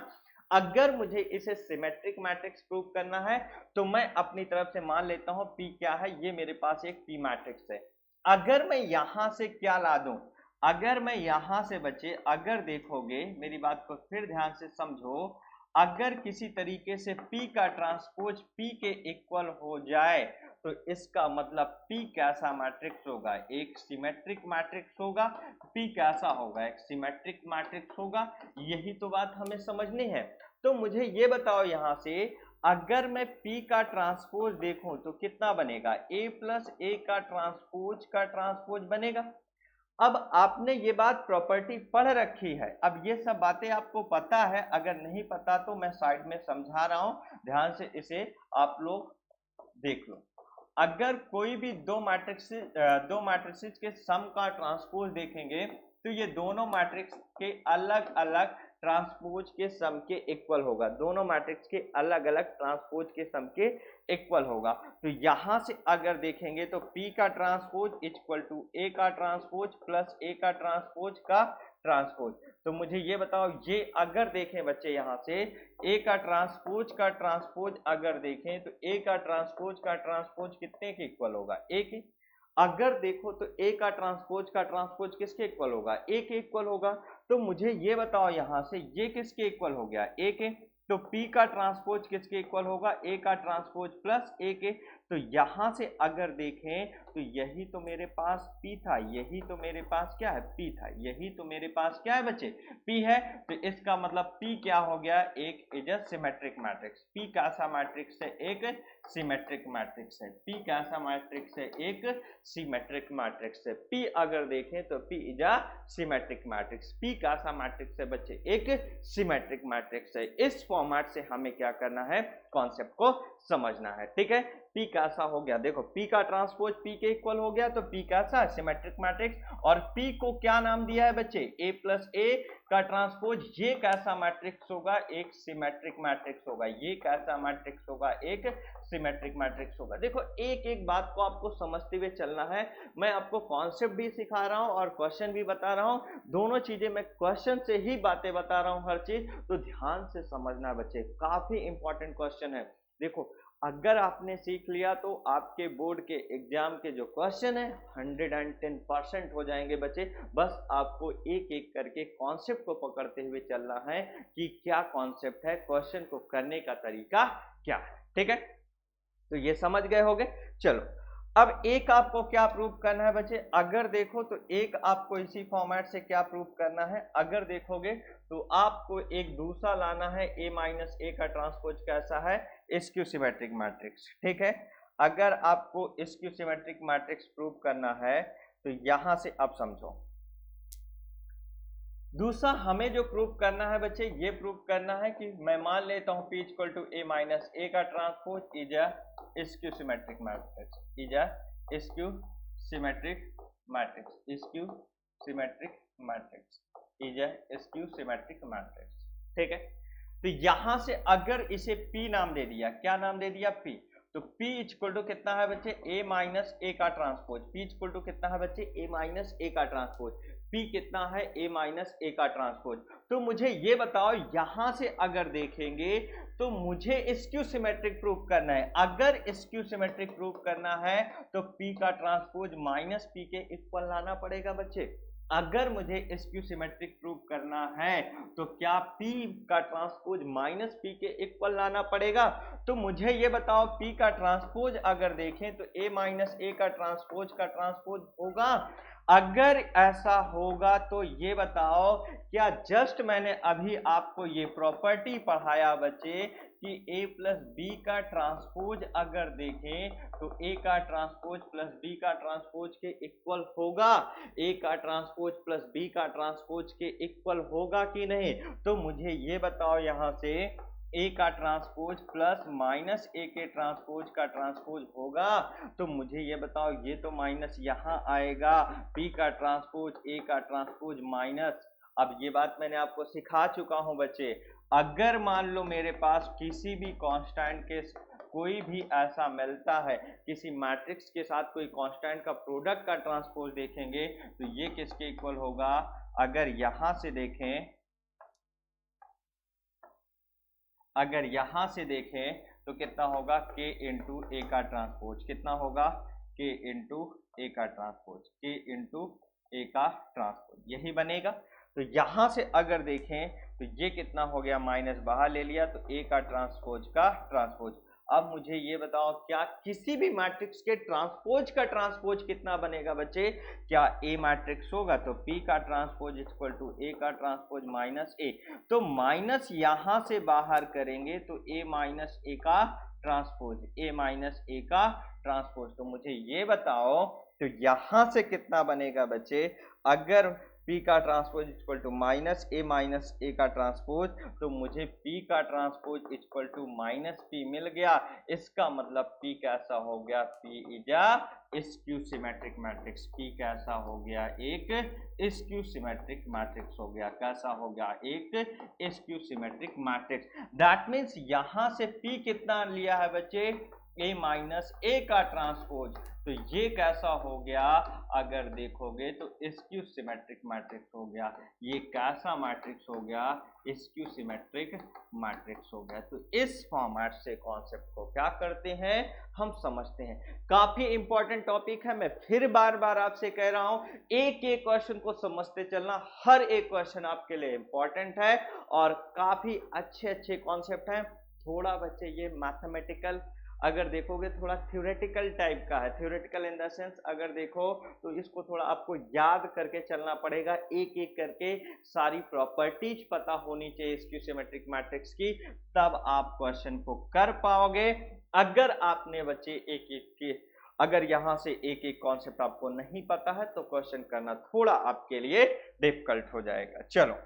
अगर मुझे इसे सिमेट्रिक मैट्रिक्स प्रूव करना है तो मैं अपनी तरफ से मान लेता हूं पी क्या है, ये मेरे पास एक पी मैट्रिक्स है। अगर मैं यहां से क्या ला दूं, अगर मैं यहां से बच्चे अगर देखोगे, मेरी बात को फिर ध्यान से समझो, अगर किसी तरीके से P का ट्रांसपोज P के इक्वल हो जाए तो इसका मतलब P कैसा मैट्रिक्स होगा, एक सिमेट्रिक मैट्रिक्स होगा। P कैसा होगा, एक सिमेट्रिक मैट्रिक्स होगा। यही तो बात हमें समझनी है। तो मुझे ये बताओ यहां से, अगर मैं P का ट्रांसपोज देखूं तो कितना बनेगा, A प्लस ए का ट्रांसपोज बनेगा। अब आपने ये बात प्रॉपर्टी पढ़ रखी है, अब ये सब बातें आपको पता है, अगर नहीं पता तो मैं साइड में समझा रहा हूं, ध्यान से इसे आप लोग देख लो। अगर कोई भी दो मैट्रिक्स के सम का ट्रांसपोज देखेंगे तो ये दोनों मैट्रिक्स के अलग अलग ट्रांसपोज के सम के इक्वल होगा, दोनों मैट्रिक्स के अलग अलग ट्रांसपोज के सम के इक्वल होगा। तो यहां से अगर देखेंगे तो P का ट्रांसपोज इक्वल टू A का ट्रांसपोज प्लस A का ट्रांसपोज का ट्रांसपोज। तो मुझे ये बताओ, ये अगर देखें बच्चे यहां से A का ट्रांसपोज अगर देखें तो A का ट्रांसपोज कितने के इक्वल होगा? A के। अगर देखो तो A का ट्रांसपोज किसके इक्वल होगा? A के इक्वल होगा। तो मुझे ये बताओ यहां से ये किसके इक्वल हो गया? A के। तो P का ट्रांसपोज किसके इक्वल होगा? A का ट्रांसपोज प्लस A के। तो यहां से अगर देखें तो यही तो मेरे पास P था, यही तो मेरे पास क्या है? P था, यही तो मेरे पास क्या है बच्चे? P है। तो इसका मतलब P क्या हो गया? एक is a symmetric matrix. P कैसा मैट्रिक्स है? एक सिमेट्रिक मैट्रिक्स है। P कैसा मैट्रिक्स है? एक सिमेट्रिक मैट्रिक्स है। P अगर देखें तो P is a symmetric matrix. P कैसा मैट्रिक्स है बच्चे? एक सिमेट्रिक मैट्रिक्स है। इस फॉर्मेट से हमें क्या करना है? कॉन्सेप्ट को समझना है, ठीक है। P कैसा हो गया? देखो P का ट्रांसपोज P के इक्वल हो गया, तो P कैसा है? Symmetric matrix. और P को क्या नाम दिया है बच्चे? A प्लस A का ट्रांसपोज। ये कैसा मैट्रिक्स होगा? एक सिमेट्रिक मैट्रिक्स होगा। ये कैसा मैट्रिक्स होगा? एक सिमेट्रिक मैट्रिक्स होगा। देखो एक एक बात को आपको समझते हुए चलना है। मैं आपको कॉन्सेप्ट भी सिखा रहा हूं और क्वेश्चन भी बता रहा हूं, दोनों चीजें मैं क्वेश्चन से ही बातें बता रहा हूं हर चीज, तो ध्यान से समझना बच्चे, काफी इंपॉर्टेंट क्वेश्चन है। देखो अगर आपने सीख लिया तो आपके बोर्ड के एग्जाम के जो क्वेश्चन है 110% हो जाएंगे बच्चे। बस आपको एक एक करके कॉन्सेप्ट को पकड़ते हुए चलना है कि क्या कॉन्सेप्ट है, क्वेश्चन को करने का तरीका क्या है, ठीक है। तो ये समझ गए होंगे। चलो अब एक आपको क्या प्रूव करना है बच्चे? अगर देखो तो एक आपको इसी फॉर्मेट से क्या प्रूव करना है? अगर देखोगे तो आपको एक दूसरा लाना है, A माइनस A का ट्रांसपोज कैसा है? स्क्यू सिमेट्रिक मैट्रिक्स, ठीक है। अगर आपको स्क्यू सिमेट्रिक मैट्रिक्स प्रूव करना है तो यहां से अब समझो, दूसरा हमें जो प्रूव करना है बच्चे, ये प्रूव करना है कि मैं मान लेता हूं P equal to A minus A का transpose is a skew symmetric matrix, is a skew symmetric matrix, skew symmetric matrix, is a skew symmetric matrix, ठीक है। तो यहां से अगर इसे P नाम दे दिया, क्या नाम दे दिया? P। तो P इक्वल टू कितना है बच्चे? A माइनस A का ट्रांसपोज। P इक्वल टू कितना है बच्चे? A माइनस A का ट्रांसपोज। P कितना है? A माइनस A का ट्रांसपोज। तो मुझे ये बताओ यहां से अगर देखेंगे तो मुझे स्क्यू सिमेट्रिक प्रूफ करना है। अगर स्क्यू सिमेट्रिक प्रूफ करना है तो P का ट्रांसपोज माइनस P के इक्वल लाना पड़ेगा बच्चे। अगर मुझे स्क्यू सिमेट्रिक प्रूफ करना है तो क्या P का ट्रांसपोज माइनस P के इक्वल लाना पड़ेगा। तो मुझे ये बताओ P का ट्रांसपोज अगर देखें तो A माइनस A का ट्रांसपोज होगा। अगर ऐसा होगा तो ये बताओ, क्या जस्ट मैंने अभी आपको ये प्रॉपर्टी पढ़ाया बच्चे कि A प्लस B का ट्रांसपोज अगर देखें तो A का ट्रांसपोज प्लस B का ट्रांसपोज के इक्वल होगा? A का ट्रांसपोज प्लस B का ट्रांसपोज के इक्वल होगा कि नहीं? तो मुझे ये बताओ यहां से A का ट्रांसपोज प्लस माइनस A के ट्रांसपोज का ट्रांसपोज होगा। तो मुझे ये बताओ, ये तो माइनस यहाँ आएगा, P का ट्रांसपोज A का ट्रांसपोज माइनस। अब ये बात मैंने आपको सिखा चुका हूं बच्चे, अगर मान लो मेरे पास किसी भी कांस्टेंट के कोई भी ऐसा मिलता है, किसी मैट्रिक्स के साथ कोई कांस्टेंट का प्रोडक्ट का ट्रांसपोज देखेंगे तो ये किसके इक्वल होगा? अगर यहां से देखें, अगर यहां से देखें तो कितना होगा? K इंटू A का ट्रांसपोज। कितना होगा? K इंटू A का ट्रांसपोज, K इंटू A का ट्रांसपोज, यही बनेगा। तो यहां से अगर देखें तो ये कितना हो गया? माइनस बाहर ले लिया तो A का ट्रांसपोज का ट्रांसपोज। अब मुझे ये बताओ, क्या किसी भी मैट्रिक्स के ट्रांसपोज का ट्रांसपोज कितना बनेगा बच्चे? क्या A मैट्रिक्स होगा तो P का ट्रांसपोज इक्वल टू A का ट्रांसपोज माइनस A। तो माइनस यहां से बाहर करेंगे तो A माइनस A का ट्रांसपोज, A माइनस A का ट्रांसपोज। तो मुझे ये बताओ तो यहां से कितना बनेगा बच्चे, अगर P का transpose equal to minus A का ट्रांसपोज, तो मुझे P का transpose equal to minus P मिल गया। इसका मतलब P कैसा हो गया, P is a skew symmetric matrix. P कैसा हो गया, एक स्क्यू सिमेट्रिक मैट्रिक्स हो गया। कैसा हो गया, एक skew symmetric matrix. That means यहां से P कितना लिया है बच्चे, A माइनस ए का ट्रांसपोज, तो ये कैसा हो गया, अगर देखोगे तो स्क्यू सिमेट्रिक मैट्रिक्स हो गया। ये कैसा मैट्रिक्स हो गया, स्क्यू सिमेट्रिक मैट्रिक्स हो गया। तो इस फॉर्मेट से कॉन्सेप्ट को क्या करते हैं, हम समझते हैं। काफी इंपॉर्टेंट टॉपिक है, मैं फिर बार बार आपसे कह रहा हूं, एक एक क्वेश्चन को समझते चलना। हर एक क्वेश्चन आपके लिए इंपॉर्टेंट है और काफी अच्छे अच्छे कॉन्सेप्ट हैं। थोड़ा बच्चे ये मैथमेटिकल अगर देखोगे थोड़ा थ्योरेटिकल टाइप का है। थ्योरेटिकल इन द सेंस अगर देखो तो इसको थोड़ा आपको याद करके चलना पड़ेगा, एक एक करके सारी प्रॉपर्टीज पता होनी चाहिए स्क्यू सिमेट्रिक मैट्रिक्स की, तब आप क्वेश्चन को कर पाओगे। अगर आपने बच्चे एक एक के अगर यहां से एक एक कॉन्सेप्ट आपको नहीं पता है तो क्वेश्चन करना थोड़ा आपके लिए डिफिकल्ट हो जाएगा। चलो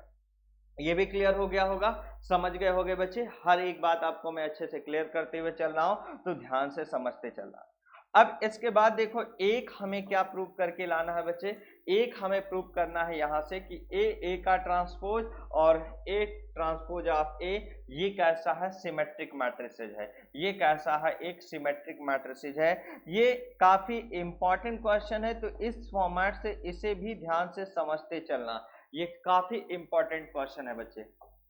ये भी क्लियर हो गया होगा, समझ गए होगे बच्चे। हर एक बात आपको मैं अच्छे से क्लियर करते हुए चल रहा हूं, तो ध्यान से समझते चलना। अब इसके बाद देखो, एक हमें क्या प्रूव करके लाना है बच्चे, एक हमें प्रूव करना है यहां से कि ए का ट्रांसपोज और ए ट्रांसपोज ऑफ ए, ये कैसा है, सिमेट्रिक मैट्रिसेज है। ये कैसा है, एक सिमेट्रिक मैट्रिसेज है। ये काफी इंपॉर्टेंट क्वेश्चन है, तो इस फॉर्मेट से इसे भी ध्यान से समझते चलना। ये काफी इंपॉर्टेंट क्वेश्चन है बच्चे।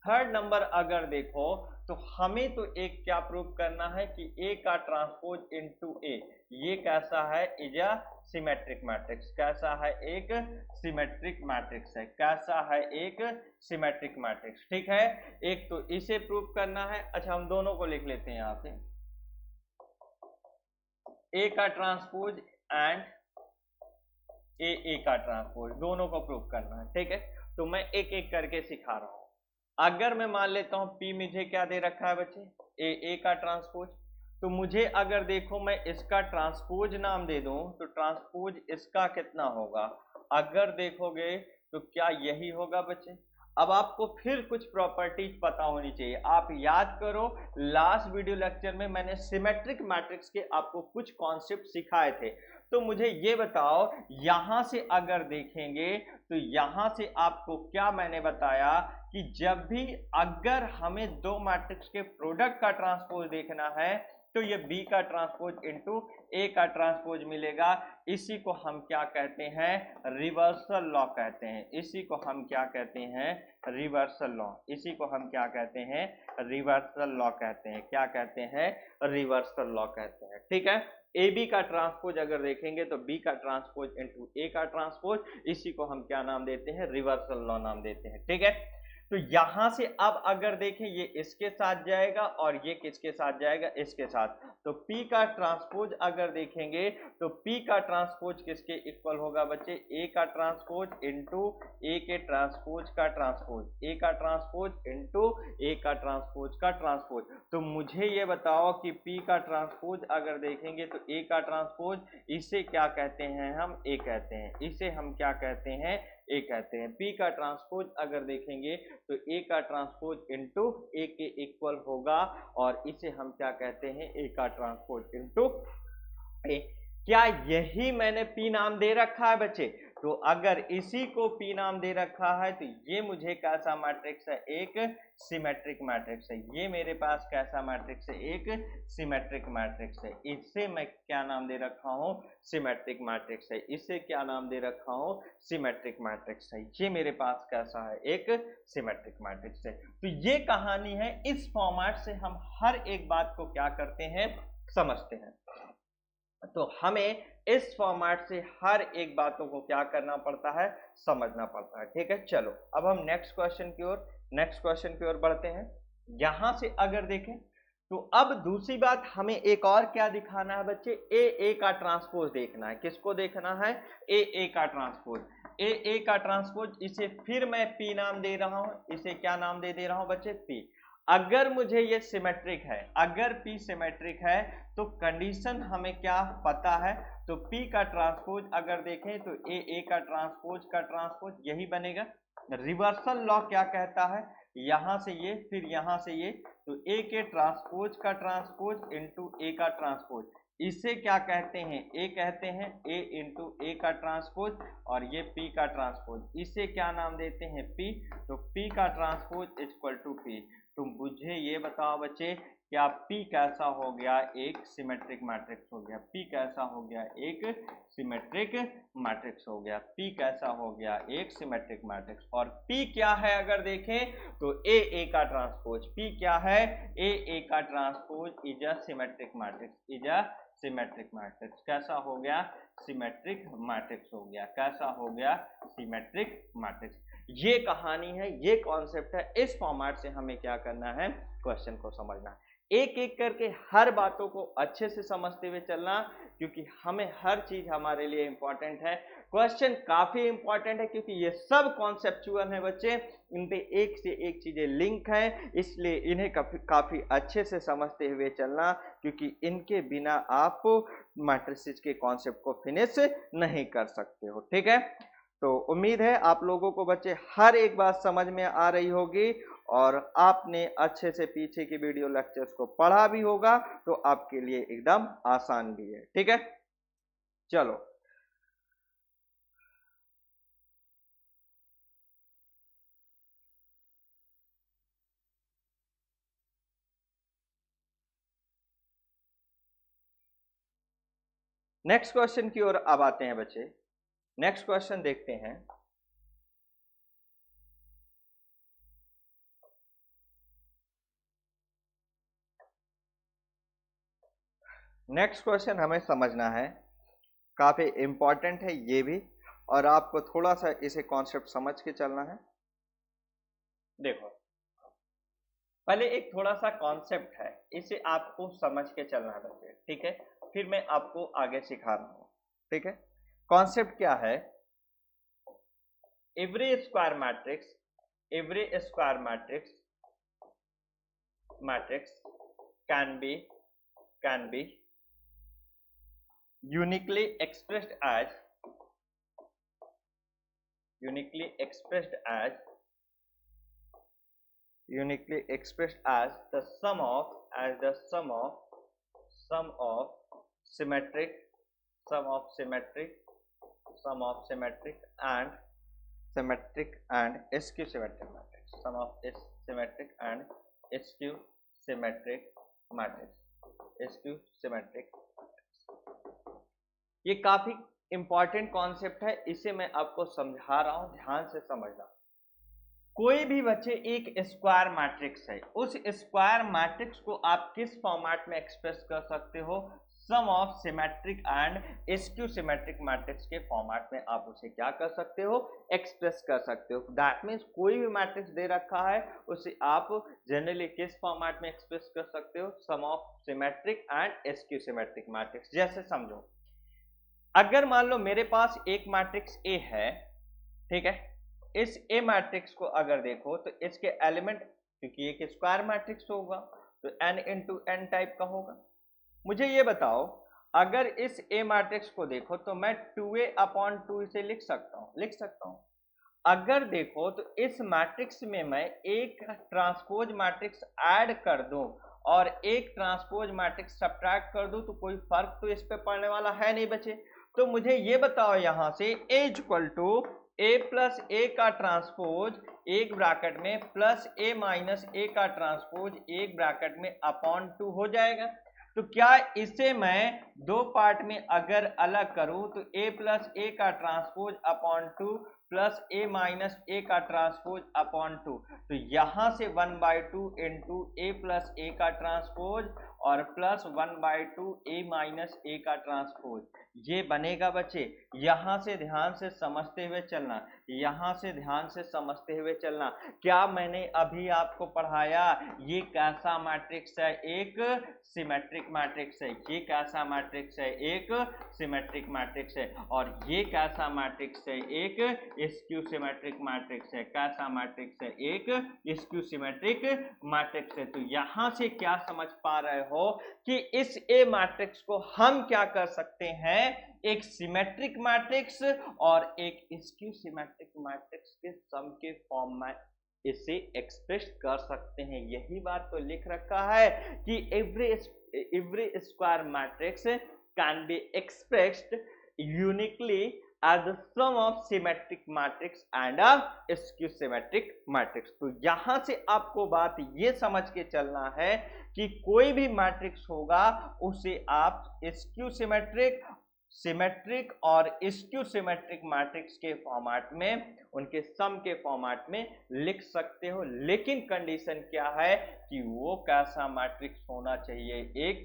थर्ड नंबर अगर देखो तो हमें तो एक क्या प्रूव करना है कि ए का ट्रांसपोज इनटू ए, ये कैसा है, इज अ सिमेट्रिक मैट्रिक्स। कैसा है, एक सिमेट्रिक मैट्रिक्स है। कैसा है, एक सिमेट्रिक मैट्रिक्स। ठीक है, एक तो इसे प्रूव करना है। अच्छा हम दोनों को लिख लेते हैं यहां पे, ए का ट्रांसपोज एंड ए का ट्रांसपोज, दोनों को प्रूव करना है। ठीक है, तो मैं एक एक करके सिखा रहा हूं। अगर मैं मान लेता हूं P मुझे क्या दे रखा है बच्चे, ए का ट्रांसपोज, तो मुझे अगर देखो मैं इसका ट्रांसपोज नाम दे दूं तो ट्रांसपोज इसका कितना होगा, अगर देखोगे तो क्या यही होगा बच्चे। अब आपको फिर कुछ प्रॉपर्टीज पता होनी चाहिए। आप याद करो लास्ट वीडियो लेक्चर में मैंने सिमेट्रिक मैट्रिक्स के आपको कुछ कॉन्सेप्ट सिखाए थे। तो मुझे ये बताओ, यहां से अगर देखेंगे तो यहां से आपको क्या मैंने बताया कि जब भी अगर हमें दो मैट्रिक्स के प्रोडक्ट का ट्रांसपोज देखना है तो ये B का ट्रांसपोज इनटू A का ट्रांसपोज मिलेगा। इसी को हम क्या कहते हैं, रिवर्सल लॉ कहते हैं। इसी को हम क्या कहते हैं, रिवर्सल लॉ। इसी को हम क्या कहते हैं, रिवर्सल लॉ कहते हैं। क्या कहते हैं, रिवर्सल लॉ कहते हैं। ठीक है, ए बी का ट्रांसपोज अगर देखेंगे तो B का ट्रांसपोज इनटू A का ट्रांसपोज, इसी को हम क्या नाम देते हैं, रिवर्सल लॉ नाम देते हैं। ठीक है, तो यहां से अब अगर देखें ये इसके साथ जाएगा और ये किसके साथ जाएगा, इसके साथ। तो P का ट्रांसपोज अगर देखेंगे तो P का ट्रांसपोज किसके इक्वल होगा बच्चे, A का ट्रांसपोज इनटू A के ट्रांसपोज का ट्रांसपोज, A का ट्रांसपोज इनटू A का ट्रांसपोज का ट्रांसपोज। तो मुझे ये बताओ कि P का ट्रांसपोज अगर देखेंगे तो A का ट्रांसपोज, इसे क्या कहते हैं हम, A कहते हैं। इसे हम क्या कहते हैं, A कहते हैं। P का ट्रांसपोज अगर देखेंगे तो A का ट्रांसपोज इनटू A के इक्वल होगा और इसे हम क्या कहते हैं, A का ट्रांसपोज इनटू A। क्या यही मैंने P नाम दे रखा है बच्चे, तो अगर इसी को P नाम दे रखा है तो ये मुझे कैसा मैट्रिक्स है, एक सिमेट्रिक मैट्रिक्स है। ये मेरे पास कैसा मैट्रिक्स है, एक सिमेट्रिक मैट्रिक्स है। इसे मैं क्या नाम दे रखा हूं, सिमेट्रिक मैट्रिक्स है। इसे क्या नाम दे रखा हूं, सिमेट्रिक मैट्रिक्स है। ये मेरे पास कैसा है, एक सिमेट्रिक मैट्रिक्स है। तो ये कहानी है। इस फॉर्मेट से हम हर एक बात को क्या करते हैं, समझते हैं। तो हमें इस फॉर्मेट से हर एक बातों को क्या करना पड़ता है, समझना पड़ता है। ठीक है, चलो अब हम नेक्स्ट क्वेश्चन की ओर बढ़ते हैं। यहां से अगर देखें तो अब दूसरी बात हमें एक और क्या दिखाना है बच्चे, ए का ट्रांसपोज देखना है। किसको देखना है, ए का ट्रांसपोज। ए का ट्रांसपोज, इसे फिर मैं P नाम दे रहा हूं। इसे क्या नाम दे रहा हूं बच्चे, P। अगर मुझे ये सिमेट्रिक है, अगर P सिमेट्रिक है तो कंडीशन हमें क्या पता है, तो P का ट्रांसपोज अगर देखें तो ए का ट्रांसपोज यही बनेगा। रिवर्सल लॉ क्या कहता है, यहां से ये फिर यहां से ये, तो ए के ट्रांसपोज का ट्रांसपोज इंटू ए का ट्रांसपोज, इसे क्या कहते हैं, ए कहते हैं, ए इंटू ए का ट्रांसपोज, और ये पी का ट्रांसपोज, इसे क्या नाम देते हैं, पी। तो पी का ट्रांसपोज इक्वल टू पी। तो मुझे ये बताओ बच्चे, क्या P कैसा हो गया, एक सिमेट्रिक मैट्रिक्स हो गया, P कैसा हो गया, एक सिमेट्रिक मैट्रिक्स हो गया, P कैसा हो गया, एक सिमेट्रिक मैट्रिक्स। और P क्या है अगर देखें तो ए का ट्रांसपोज, P क्या है, ए का transpose is a symmetric matrix, is a symmetric matrix. कैसा हो गया, सिमेट्रिक मैट्रिक्स हो गया, कैसा हो गया, सिमेट्रिक मैट्रिक्स। ये कहानी है, ये कॉन्सेप्ट है, इस फॉर्मेट से हमें क्या करना है, क्वेश्चन को समझना है, एक एक करके हर बातों को अच्छे से समझते हुए चलना, क्योंकि हमें हर चीज हमारे लिए इंपॉर्टेंट है। क्वेश्चन काफी इंपॉर्टेंट है क्योंकि ये सब कॉन्सेप्चुअल है बच्चे, इन पे एक से एक चीजें लिंक है, इसलिए इन्हें काफी अच्छे से समझते हुए चलना, क्योंकि इनके बिना आप मैट्रिसेस के कॉन्सेप्ट को फिनिश नहीं कर सकते हो। ठीक है, तो उम्मीद है आप लोगों को बच्चे हर एक बात समझ में आ रही होगी और आपने अच्छे से पीछे की वीडियो लेक्चर्स को पढ़ा भी होगा, तो आपके लिए एकदम आसान भी है। ठीक है, चलो नेक्स्ट क्वेश्चन की ओर अब आते हैं बच्चे। नेक्स्ट क्वेश्चन देखते हैं। नेक्स्ट क्वेश्चन हमें समझना है, काफी इंपॉर्टेंट है ये भी, और आपको थोड़ा सा इसे कॉन्सेप्ट समझ के चलना है। देखो, पहले एक थोड़ा सा कॉन्सेप्ट है, इसे आपको समझ के चलना है बच्चे। ठीक है, फिर मैं आपको आगे सिखा रहा हूं। ठीक है, कॉन्सेप्ट क्या है, every square matrix can be uniquely expressed as the sum of symmetric and skew symmetric matrix, sum of symmetric and skew symmetric matrix। ये काफी इंपॉर्टेंट कॉन्सेप्ट है, इसे मैं आपको समझा रहा हूं, ध्यान से समझना। कोई भी बच्चे एक स्क्वायर मैट्रिक्स है, उस स्क्वायर मैट्रिक्स को आप किस फॉर्मेट में एक्सप्रेस कर सकते हो, sum of symmetric and skew symmetric matrix के फॉर्मेट में आप उसे क्या कर सकते हो, एक्सप्रेस कर सकते हो। दैट मीन्स कोई भी मैट्रिक्स दे रखा है उसे आप जनरली किस फॉर्मेट में एक्सप्रेस कर सकते हो, sum of symmetric and skew symmetric matrix. जैसे समझो, अगर मान लो मेरे पास एक मैट्रिक्स ए है, ठीक है, इस ए मैट्रिक्स को अगर देखो तो इसके एलिमेंट, क्योंकि एक स्क्वायर मैट्रिक्स होगा तो n इंटू n टाइप का होगा। मुझे ये बताओ, अगर इस ए मैट्रिक्स को देखो तो मैं 2a/2 इसे लिख सकता हूं। अगर देखो तो इस मैट्रिक्स में मैं एक ट्रांसपोज मैट्रिक्स ऐड कर दूं और एक ट्रांसपोज मैट्रिक्स सब्ट्रैक्ट कर दूं, तो कोई फर्क तो इस पे पड़ने वाला है नहीं बचे। तो मुझे ये बताओ, यहां से a equal to a plus A का ट्रांसपोज एक ब्रैकेट में प्लस a माइनस ए का ट्रांसपोज एक ब्रैकेट में अपॉन 2 हो जाएगा। तो क्या इसे मैं दो पार्ट में अगर अलग करूं तो a प्लस ए का transpose upon 2 plus a minus A का ट्रांसपोज अपॉन 2, तो यहां से 1/2 इंटू a प्लस ए का ट्रांसपोज और प्लस 1/2 a माइनस ए का ट्रांसपोज, ये बनेगा बच्चे। यहां से ध्यान से समझते हुए चलना, यहां से ध्यान से समझते हुए चलना। क्या मैंने अभी आपको पढ़ाया, ये कैसा मैट्रिक्स है, एक सिमेट्रिक मैट्रिक्स है। ये कैसा मैट्रिक्स है, एक सिमेट्रिक मैट्रिक्स है। और ये कैसा मैट्रिक्स है, एक स्क्यू सिमेट्रिक मैट्रिक्स है। कैसा मैट्रिक्स है, एक स्क्यू सिमेट्रिक मैट्रिक्स है। तो यहां से क्या समझ पा रहे हो कि इस ए मैट्रिक्स को हम क्या कर सकते हैं, एक सिमेट्रिक मैट्रिक्स और एक स्क्यू सिमेट्रिक मैट्रिक्स के सम के फॉर्म में इसे एक्सप्रेस कर सकते हैं। यही बात तो लिख रखा है कि every square matrix can be expressed uniquely as the sum of symmetric matrix and a skew symmetric matrix। तो यहां से आपको बात ये समझ के चलना है कि कोई भी मैट्रिक्स होगा उसे आप स्क्यू सिमेट्रिक, सिमेट्रिक और स्क्यू सिमेट्रिक मैट्रिक्स के फॉर्मेट में, उनके सम के फॉर्मेट में लिख सकते हो। लेकिन कंडीशन क्या है कि वो कैसा मैट्रिक्स होना चाहिए, एक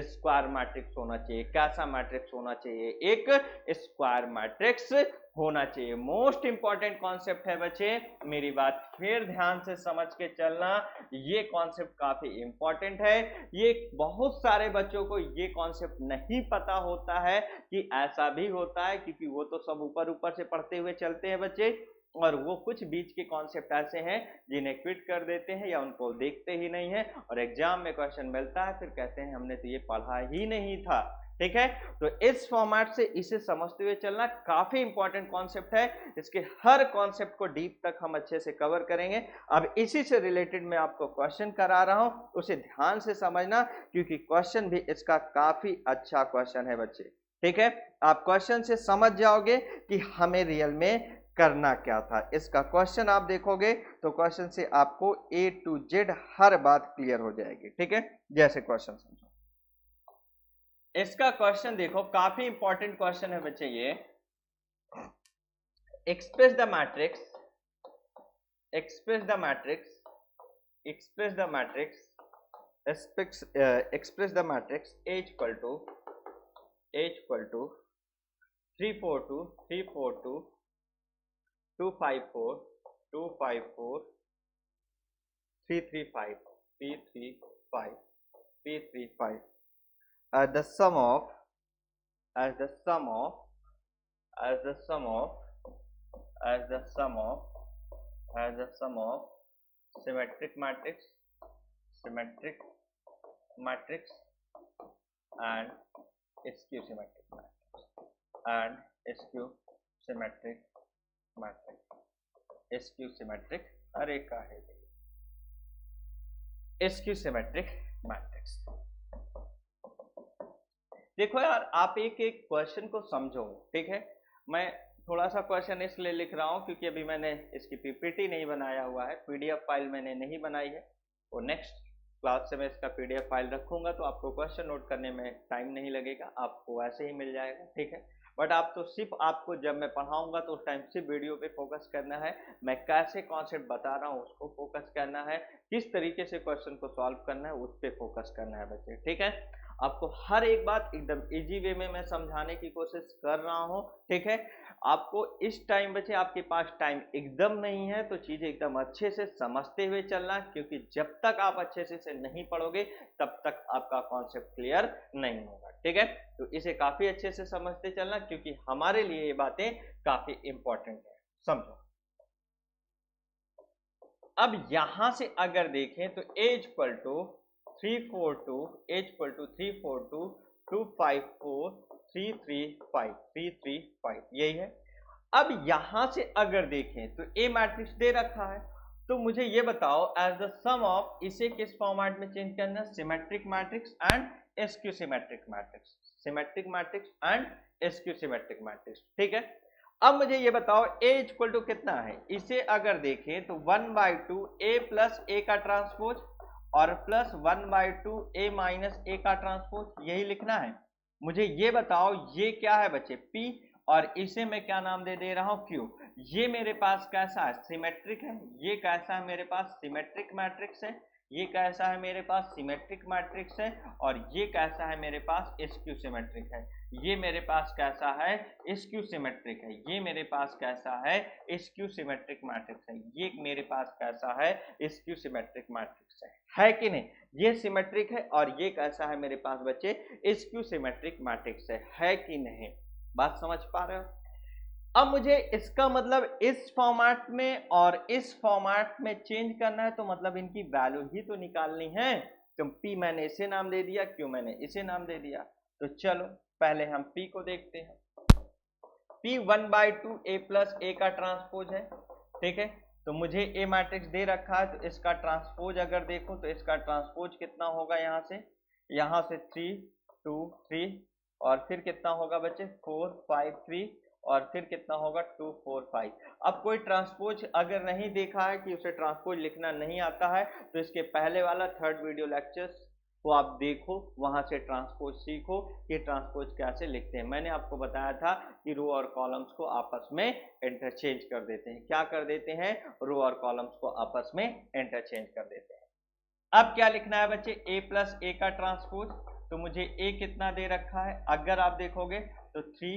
स्क्वायर मैट्रिक्स होना चाहिए। कैसा मैट्रिक्स होना चाहिए, एक स्क्वायर मैट्रिक्स होना चाहिए। मोस्ट इंपॉर्टेंट कॉन्सेप्ट है बच्चे, मेरी बात फिर ध्यान से समझ के चलना। ये कॉन्सेप्ट काफी इंपॉर्टेंट है, ये बहुत सारे बच्चों को ये कॉन्सेप्ट नहीं पता होता है कि ऐसा भी होता है, क्योंकि वो तो सब ऊपर ऊपर से पढ़ते हुए चलते हैं बच्चे, और वो कुछ बीच के कॉन्सेप्ट ऐसे हैं जिन्हें क्विट कर देते हैं या उनको देखते ही नहीं है, और एग्जाम में क्वेश्चन मिलता है फिर कहते हैं हमने तो ये पढ़ा ही नहीं था। ठीक है, तो इस फॉर्मेट से इसे समझते हुए चलना काफी इंपॉर्टेंट कॉन्सेप्ट है। इसके हर कॉन्सेप्ट को डीप तक हम अच्छे से कवर करेंगे। अब इसी से रिलेटेड मैं आपको क्वेश्चन करा रहा हूं, उसे ध्यान से समझना, क्योंकि क्वेश्चन भी इसका काफी अच्छा क्वेश्चन है बच्चे। ठीक है, आप क्वेश्चन से समझ जाओगे कि हमें रियल में करना क्या था। इसका क्वेश्चन आप देखोगे तो क्वेश्चन से आपको A to Z हर बात क्लियर हो जाएगी। ठीक है, जैसे क्वेश्चन समझो, इसका क्वेश्चन देखो, काफी इंपॉर्टेंट क्वेश्चन है बच्चे ये। Express the matrix, express the matrix, express the matrix, express the matrix A equal to 342 342 254 254 335 335 335 as the sum of symmetric matrix and skew symmetric अरे का है skew symmetric matrix। देखो यार, आप एक एक क्वेश्चन को समझो। ठीक है, मैं थोड़ा सा क्वेश्चन इसलिए लिख रहा हूं क्योंकि अभी मैंने इसकी पीपीटी नहीं बनाया हुआ है, पीडीएफ फाइल मैंने नहीं बनाई है, और नेक्स्ट क्लास से मैं इसका पीडीएफ फाइल रखूंगा तो आपको क्वेश्चन नोट करने में टाइम नहीं लगेगा, आपको ऐसे ही मिल जाएगा। ठीक है, बट आप तो सिर्फ, आपको जब मैं पढ़ाऊंगा तो उस टाइम सिर्फ वीडियो पे फोकस करना है, मैं कैसे कॉन्सेप्ट बता रहा हूँ उसको फोकस करना है, किस तरीके से क्वेश्चन को सॉल्व करना है उस पर फोकस करना है बच्चे। ठीक है, आपको हर एक बात एकदम इजी वे में मैं समझाने की कोशिश कर रहा हूं। ठीक है, आपको इस टाइम बच्चे, आपके पास टाइम एकदम नहीं है, तो चीजें एकदम अच्छे से समझते हुए चलना, क्योंकि जब तक आप अच्छे से नहीं पढ़ोगे तब तक आपका कॉन्सेप्ट क्लियर नहीं होगा। ठीक है, तो इसे काफी अच्छे से समझते चलना, क्योंकि हमारे लिए ये बातें काफी इंपॉर्टेंट है। समझो, अब यहां से अगर देखें तो A इक्वल टू 342 254 335 यही है। अब यहां से अगर देखें तो ए मैट्रिक्स दे रखा है, तो मुझे ये बताओ एज द सम ऑफ, इसे किस फॉर्मेट में चेंज करना है, symmetric matrix and skew symmetric matrix, symmetric matrix and skew symmetric matrix. ठीक है, अब मुझे ये बताओ A इक्वल टू कितना है, इसे अगर देखें तो 1/2 A प्लस A का ट्रांसपोज और प्लस 1/2 A माइनस A का ट्रांसपोज, यही लिखना है। मुझे ये बताओ ये क्या है बच्चे, P, और इसे मैं क्या नाम दे रहा हूं, Q। ये मेरे पास कैसा है, सिमेट्रिक है, ये कैसा है मेरे पास, सिमेट्रिक मैट्रिक्स है, ये कैसा है मेरे पास, सिमेट्रिक मैट्रिक्स है, और ये कैसा है मेरे पास, स्क्यू सिमेट्रिक है। ये मेरे पास कैसा है, स्क्यू सिमेट्रिक है, ये मेरे पास कैसा है, स्क्यू सिमेट्रिक मैट्रिक्स है, ये मेरे पास कैसा है, स्क्यू सिमेट्रिक मैट्रिक्स है कि नहीं, ये सिमेट्रिक है, और ये कैसा है मेरे पास बच्चे, स्क्यू सिमेट्रिक मैट्रिक्स है कि नहीं, बात समझ पा रहे हो। अब मुझे इसका मतलब इस फॉर्मेट में और इस फॉर्मेट में चेंज करना है, तो मतलब इनकी वैल्यू ही तो निकालनी है। तो P मैंने इसे नाम दे दिया, Q मैंने इसे नाम दे दिया। तो चलो पहले हम P को देखते हैं। P 1/2 A प्लस A का ट्रांसपोज है, ठीक है। तो मुझे A मैट्रिक्स दे रखा है, तो इसका ट्रांसपोज अगर देखो तो इसका ट्रांसपोज कितना होगा, यहाँ से 3 2 3 और फिर कितना होगा बच्चे 4 5 3 और फिर कितना होगा 2 4 5। अब कोई ट्रांसपोज अगर नहीं देखा है कि उसे ट्रांसपोज लिखना नहीं आता है, तो इसके पहले वाला 3rd वीडियो लेक्चर्स को आप देखो, वहां से ट्रांसपोज सीखो कि ट्रांसपोज कैसे लिखते हैं। मैंने आपको बताया था कि रो और कॉलम्स को आपस में इंटरचेंज कर देते हैं। क्या कर देते हैं? रो और कॉलम्स को आपस में इंटरचेंज कर देते हैं। अब क्या लिखना है बच्चे? A प्लस A का ट्रांसपोज। तो मुझे A कितना दे रखा है, अगर आप देखोगे तो 3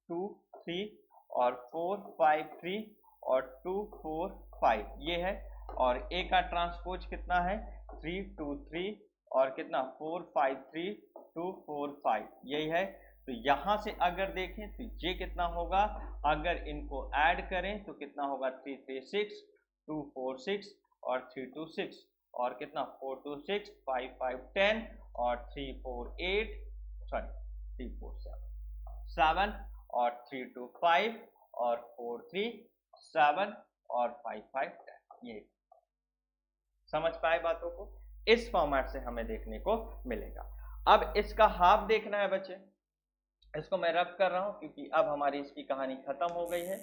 2 3 और 4 5 3 और 2 4 5 ये है। और A का ट्रांसपोज कितना है? 3 2 3 और कितना 4 5 3 2 4 5 यही है। तो यहां से अगर देखें तो ये कितना होगा, अगर इनको ऐड करें तो कितना होगा 3 3 6 2 4 6 और 3 2 6 और कितना 4 2 6 5 5 10 और 3 4 8 सॉरी 3 4 7 और 3 2 5 और 4 3 7 और 5 5 10। ये समझ पाए बातों को? इस फॉर्मेट से हमें देखने को मिलेगा। अब इसका हाफ देखना है बच्चे, इसको मैं रब कर रहा हूं क्योंकि अब हमारी इसकी कहानी खत्म हो गई है।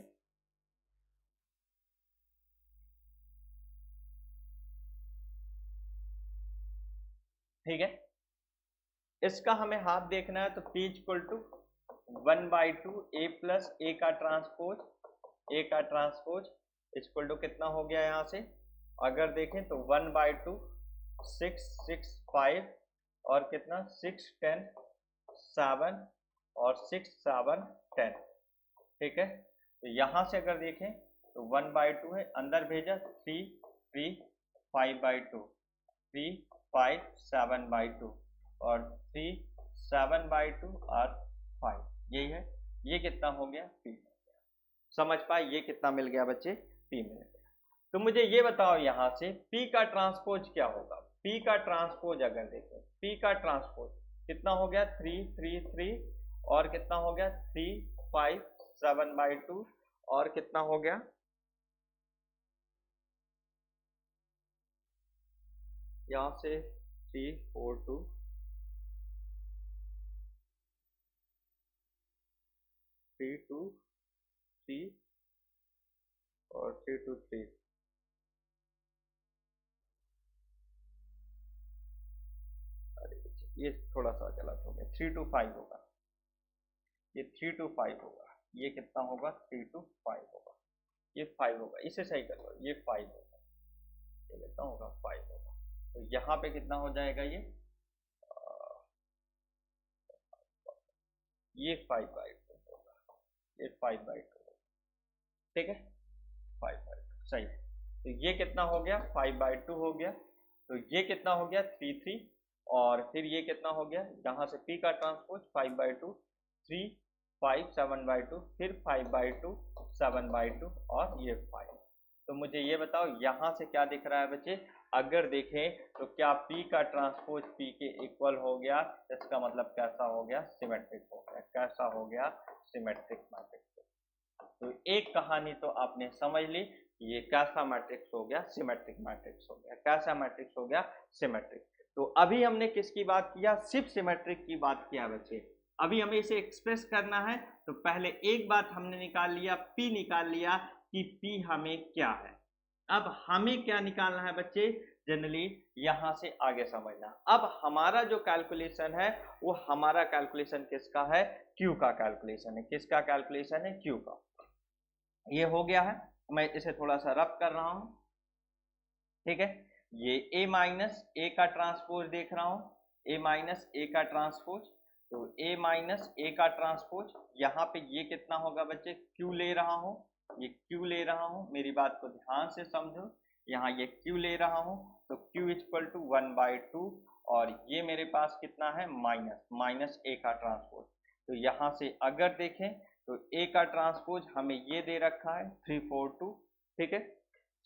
ठीक है, इसका हमें हाफ देखना है। तो P equal to 1/2 A plus A का ट्रांसपोज, A का ट्रांसपोज इक्वल टू कितना हो गया, यहां से अगर देखें तो 1/2 6 6 5 और कितना 6 10 7 और 6 7 10। ठीक है, तो यहां से अगर देखें तो 1/2 है, अंदर भेजा 3 3 5/2 3 5 7/2 और 3 7/2 और 5 यही है। ये कितना हो गया? P। समझ पाए ये कितना मिल गया बच्चे? P मिल गया। तो मुझे ये बताओ यहां से P का ट्रांसपोज क्या होगा? P का ट्रांसपोज अगर देखें, P का ट्रांसपोज कितना हो गया 3 3 3 और कितना हो गया 3 5 7/2 और कितना हो गया यहां से 3 4 2 3 2 3 और 3 2 3। ये थोड़ा सा गलत हो गया, 3 2 5 होगा, ये 3 2 5 होगा, ये कितना होगा 3 2 5 होगा, ये 5 होगा, इसे सही कर लो, ये 5 होगा, ये कितना होगा 5 होगा। तो यहाँ पे कितना हो जाएगा ये 5/2 होगा, ये 5/2 होगा। ठीक है, 5/2 सही। तो ये कितना हो गया 5/2 हो गया। तो ये कितना हो गया 3 3 और फिर ये कितना हो गया, यहाँ से P का ट्रांसपोज 5/2 3 5 7/2 फिर 5/2 7/2 और ये 5। तो मुझे ये बताओ यहाँ से क्या दिख रहा है बच्चे? अगर देखें तो क्या P का ट्रांसपोज P के इक्वल हो गया? इसका मतलब कैसा हो गया? सिमेट्रिक हो गया। कैसा हो गया? Symmetric matrix. तो एक कहानी तो आपने समझ ली, ये कैसा मैट्रिक्स हो गया? सिमेट्रिक मैट्रिक्स हो गया। कैसा मैट्रिक्स हो गया? सिमेट्रिक। तो अभी हमने किसकी बात किया? सिर्फ सिमेट्रिक की बात किया बच्चे। अभी हमें इसे एक्सप्रेस करना है, तो पहले एक बात हमने निकाल लिया, P निकाल लिया कि P हमें क्या है। अब हमें क्या निकालना है बच्चे? जनरली यहां से आगे समझना। अब हमारा जो कैलकुलेशन है वो हमारा कैलकुलेशन किसका है? Q का कैलकुलेशन है। किसका कैलकुलेशन है? Q का। ये हो गया है, मैं इसे थोड़ा सा रब कर रहा हूं। ठीक है, ये A माइनस A का ट्रांसपोज देख रहा हूं, A माइनस A का ट्रांसपोज। तो A माइनस A का ट्रांसपोज यहाँ पे ये कितना होगा बच्चे? Q ले रहा हूं, ये Q ले रहा हूं, मेरी बात को ध्यान से समझो। यहाँ ये Q ले रहा हूं, तो Q इक्वल टू 1/2 और ये मेरे पास कितना है? माइनस A का ट्रांसपोज। तो यहाँ से अगर देखें तो A का ट्रांसपोज हमें ये दे रखा है 3 4 2। ठीक है,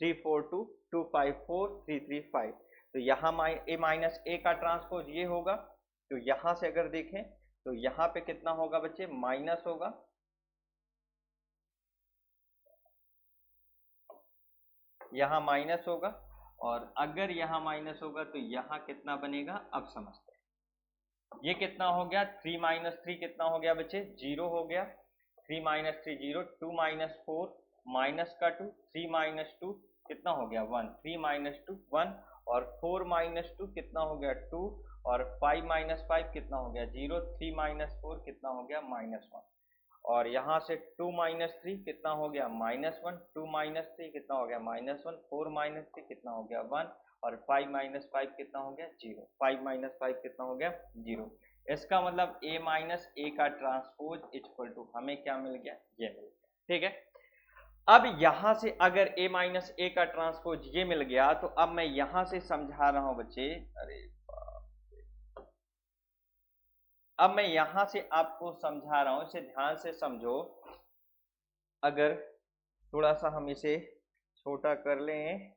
3 4 2 2 5 4 3 3 5। तो यहाँ ए माइनस ए का ट्रांसपोज ये होगा। तो यहां से अगर देखें तो यहाँ पे कितना होगा बच्चे, माइनस होगा, यहाँ माइनस होगा, और अगर यहाँ माइनस होगा तो यहाँ कितना बनेगा, अब समझते हैं। ये कितना हो गया, 3 माइनस 3 कितना हो गया बच्चे, 0 हो गया। 3 माइनस 3 0, 2 माइनस 4 माइनस का 2, 3 माइनस 2 कितना हो गया 1, 3 माइनस 2 1, और 4 माइनस 2 कितना हो गया 2, और 5 माइनस 5 कितना हो गया 0, 3 माइनस 4 कितना हो गया -1, और यहाँ से 2 माइनस 3 कितना हो गया -1, 2 माइनस 3 कितना हो गया -1, 4 माइनस 3 कितना हो गया 1, और 5 माइनस 5 कितना हो गया 0, 5 माइनस 5 कितना हो गया 0। इसका मतलब a माइनस ए का ट्रांसपोज इक्वल टू हमें क्या मिल गया, ये मिल गया। ठीक है, अब यहां से अगर a माइनस ए का ट्रांसपोज ये मिल गया, तो अब मैं यहां से समझा रहा हूं बच्चे, अरे अब मैं यहां से आपको समझा रहा हूं, इसे ध्यान से समझो। अगर थोड़ा सा हम इसे छोटा कर लें,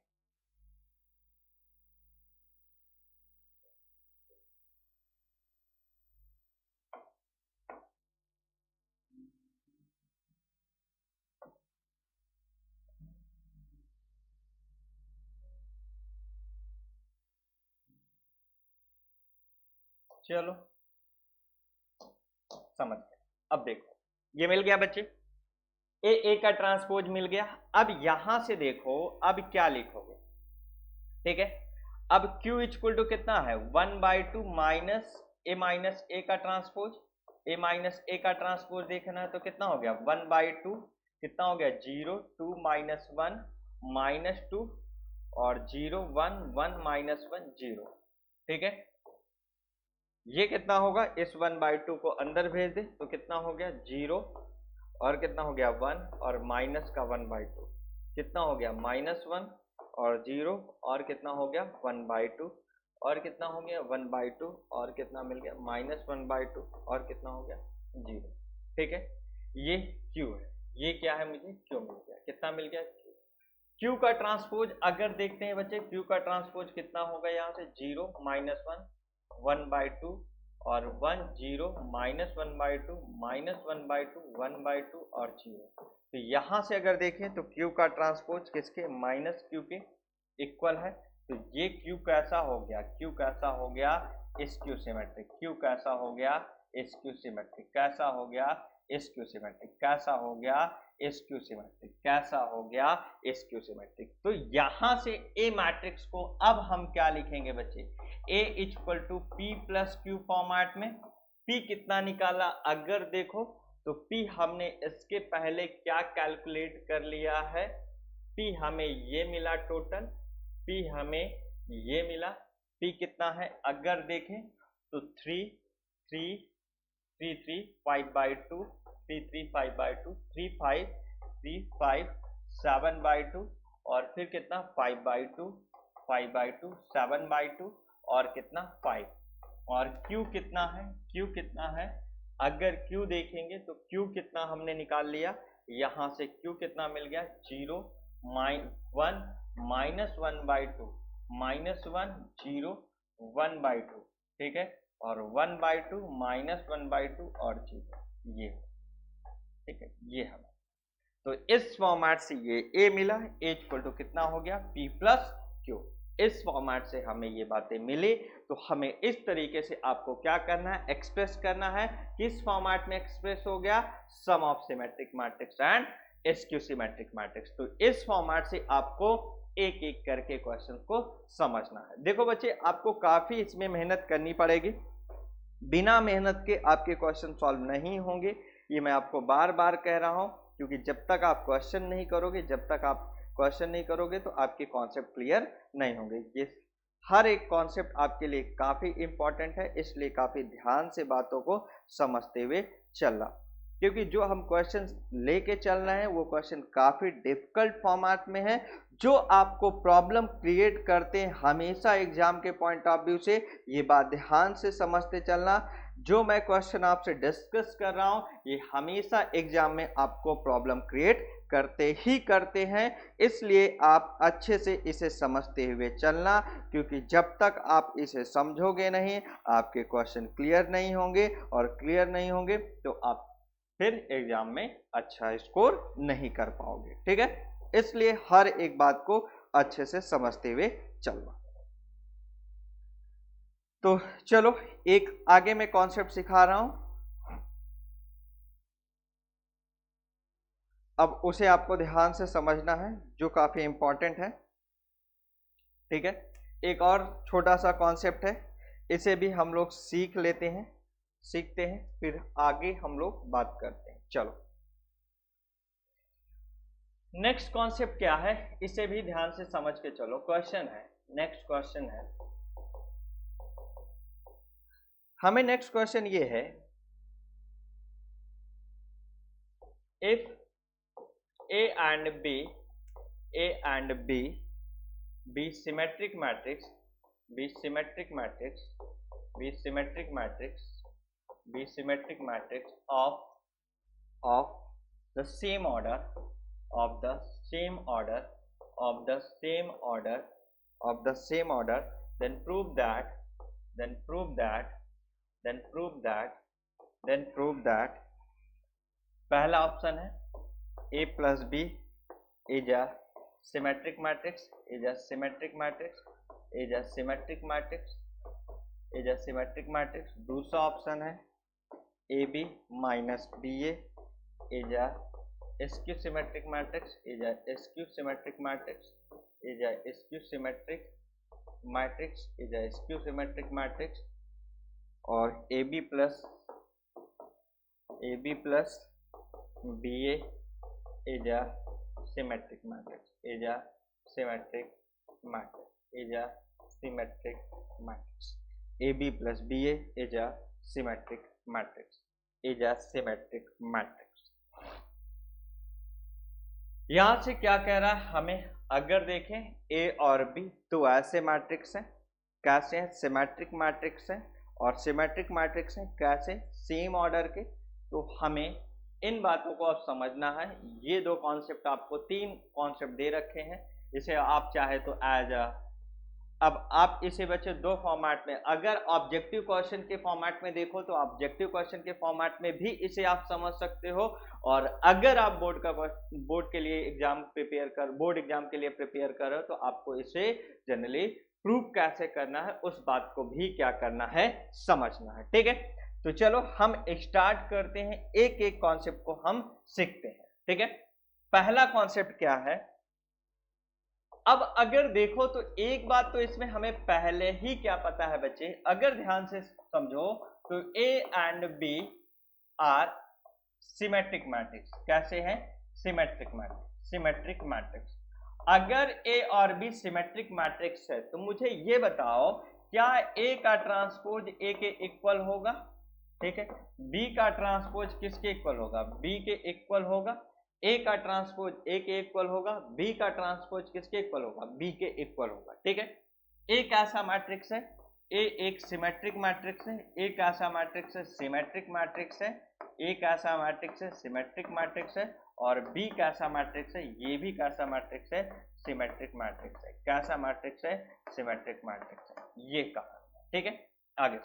चलो समझ गए। अब देखो ये मिल गया बच्चे, ए का ट्रांसपोज मिल गया। अब यहां से देखो अब क्या लिखोगे, ठीक है। अब Q इक्वल टू कितना है, 1/2 माइनस ए का ट्रांसपोज। ए माइनस ए का ट्रांसपोज देखना है तो कितना हो गया 1/2, कितना हो गया 0, 2 माइनस 1 -2, और 0 1 1 -1 0। ठीक है, ये कितना होगा, इस 1/2 को अंदर भेज दे तो कितना हो गया 0, और कितना हो गया 1, और माइनस का 1/2 कितना हो गया -1, और 0, और कितना हो गया 1/2, और कितना हो गया 1/2, और कितना मिल गया -1/2, और कितना हो गया 0। ठीक है, ये Q है, ये क्या है, मुझे Q मिल गया। कितना मिल गया Q का ट्रांसपोज अगर देखते हैं बच्चे, Q का ट्रांसपोज कितना होगा, यहाँ से 0 -1 1/2, और 1 0 -1/2 -1/2 1/2 और 0। तो यहां से अगर देखें तो Q का ट्रांसपोज किसके, -Q के इक्वल है। तो ये Q कैसा हो गया, Q कैसा हो गया SQ सिमेट्रिक, Q कैसा हो गया SQ सिमेट्रिक, कैसा हो गया SQ सिमेट्रिक, कैसा हो गया SQ सिमेट्रिक, कैसा हो गया SQ सिमेट्रिक। तो यहां से A मैट्रिक्स को अब हम क्या लिखेंगे बच्चे, A equal to P plus Q format में। P कितना निकाला अगर देखो तो P हमने इसके पहले क्या कैलकुलेट कर लिया है, P हमें ये मिला टोटल, P हमें ये मिला। P कितना है अगर देखें तो 3 3 3 3 5/2 3 3 5/2 3 5 3 5 7/2, और फिर कितना 5/2 5/2 7/2, और कितना 5, और Q कितना है, Q कितना है अगर Q देखेंगे तो Q कितना हमने निकाल लिया, यहां से Q कितना मिल गया 0 1 -1/2 -1 0 1/2। ठीक है, और 1/2 -1/2 और 0, ये ठीक है, ये हम तो इस फॉर्मेट से ये A मिला, A इक्वल टू कितना हो गया P प्लस Q। इस फॉर्मेट से हमें ये बातें मिली, तो हमें इस तरीके से आपको क्या करना है, एक्सप्रेस करना है। किस फॉर्मेट में एक्सप्रेस हो गया, sum of symmetric matrix and SQ symmetric matrix. तो इस फॉर्मेट से आपको एक एक करके क्वेश्चन को समझना है। देखो बच्चे, आपको काफी इसमें मेहनत करनी पड़ेगी, बिना मेहनत के आपके क्वेश्चन सॉल्व नहीं होंगे, ये मैं आपको बार बार कह रहा हूं, क्योंकि जब तक आप क्वेश्चन नहीं करोगे, जब तक आप क्वेश्चन नहीं करोगे तो आपके कॉन्सेप्ट क्लियर नहीं होंगे। ये हर एक कॉन्सेप्ट आपके लिए काफी इंपॉर्टेंट है, इसलिए काफी ध्यान से बातों को समझते हुए चलना, क्योंकि जो हम क्वेश्चन लेके चल रहे हैं वो क्वेश्चन काफी डिफिकल्ट फॉर्मेट में है, जो आपको प्रॉब्लम क्रिएट करते हैं हमेशा एग्जाम के पॉइंट ऑफ व्यू से। ये बात ध्यान से समझते चलना, जो मैं क्वेश्चन आपसे डिस्कस कर रहा हूं ये हमेशा एग्जाम में आपको प्रॉब्लम क्रिएट करते ही करते हैं, इसलिए आप अच्छे से इसे समझते हुए चलना, क्योंकि जब तक आप इसे समझोगे नहीं आपके क्वेश्चन क्लियर नहीं होंगे, और क्लियर नहीं होंगे तो आप फिर एग्जाम में अच्छा स्कोर नहीं कर पाओगे। ठीक है, इसलिए हर एक बात को अच्छे से समझते हुए चलना। तो चलो एक आगे मैं कॉन्सेप्ट सिखा रहा हूं, अब उसे आपको ध्यान से समझना है, जो काफी इंपॉर्टेंट है। ठीक है, एक और छोटा सा कॉन्सेप्ट है, इसे भी हम लोग सीखते हैं, फिर आगे हम लोग बात करते हैं। चलो नेक्स्ट कॉन्सेप्ट क्या है, इसे भी ध्यान से समझ के चलो। क्वेश्चन है, नेक्स्ट क्वेश्चन है, हमें नेक्स्ट क्वेश्चन ये है, if A and B be symmetric matrix of the same order then prove that पहला ऑप्शन है A plus B is a symmetric matrix, दूसरा ऑप्शन है AB minus BA is a skew symmetric matrix, और AB plus BA is a symmetric matrix, AB plus BA is a symmetric matrix, यहां से क्या कह रहा है हमें, अगर देखें A और B तो ऐसे मैट्रिक्स हैं, कैसे हैं, सिमेट्रिक मैट्रिक्स हैं, और सिमेट्रिक मैट्रिक्स हैं कैसे, सेम ऑर्डर के। तो हमें इन बातों को अब समझना है। ये दो कॉन्सेप्ट, आपको तीन कॉन्सेप्ट दे रखे हैं, इसे आप चाहे तो अब आप इसे बच्चे दो फॉर्मेट में, अगर ऑब्जेक्टिव क्वेश्चन के फॉर्मेट में देखो तो ऑब्जेक्टिव क्वेश्चन के फॉर्मेट में भी इसे आप समझ सकते हो, और अगर आप बोर्ड के लिए बोर्ड एग्जाम के लिए प्रिपेयर कर रहे हो तो आपको इसे जनरली प्रूव कैसे करना है उस बात को भी क्या करना है, समझना है। ठीक है, तो चलो हम स्टार्ट करते हैं, एक एक कॉन्सेप्ट को हम सीखते हैं। ठीक है, पहला कॉन्सेप्ट क्या है, अब अगर देखो तो एक बात तो इसमें हमें पहले ही क्या पता है बच्चे, अगर ध्यान से समझो तो A and B are symmetric matrix. कैसे हैं, सिमेट्रिक मैट्रिक्स। अगर A और B सिमेट्रिक मैट्रिक्स है तो मुझे ये बताओ क्या A का ट्रांसपोज A के इक्वल होगा, ठीक है, B का ट्रांसपोज किसके इक्वल होगा, B के इक्वल होगा, A का ट्रांसपोज A के इक्वल होगा, B का ट्रांसपोज किसके इक्वल होगा, B के इक्वल होगा। ठीक है, A कैसा मैट्रिक्स है, A एक सिमेट्रिक मैट्रिक्स है, A कैसा मैट्रिक्स है, सिमेट्रिक मैट्रिक्स है, A कैसा मैट्रिक्स है, सिमेट्रिक मैट्रिक्स है, और B कैसा मैट्रिक्स है, ये भी कैसा मैट्रिक्स है, सिमेट्रिक मैट्रिक्स है। कैसा मैट्रिक्स है, सिमेट्रिक मैट्रिक्स है, ये कहा। ठीक है, आगे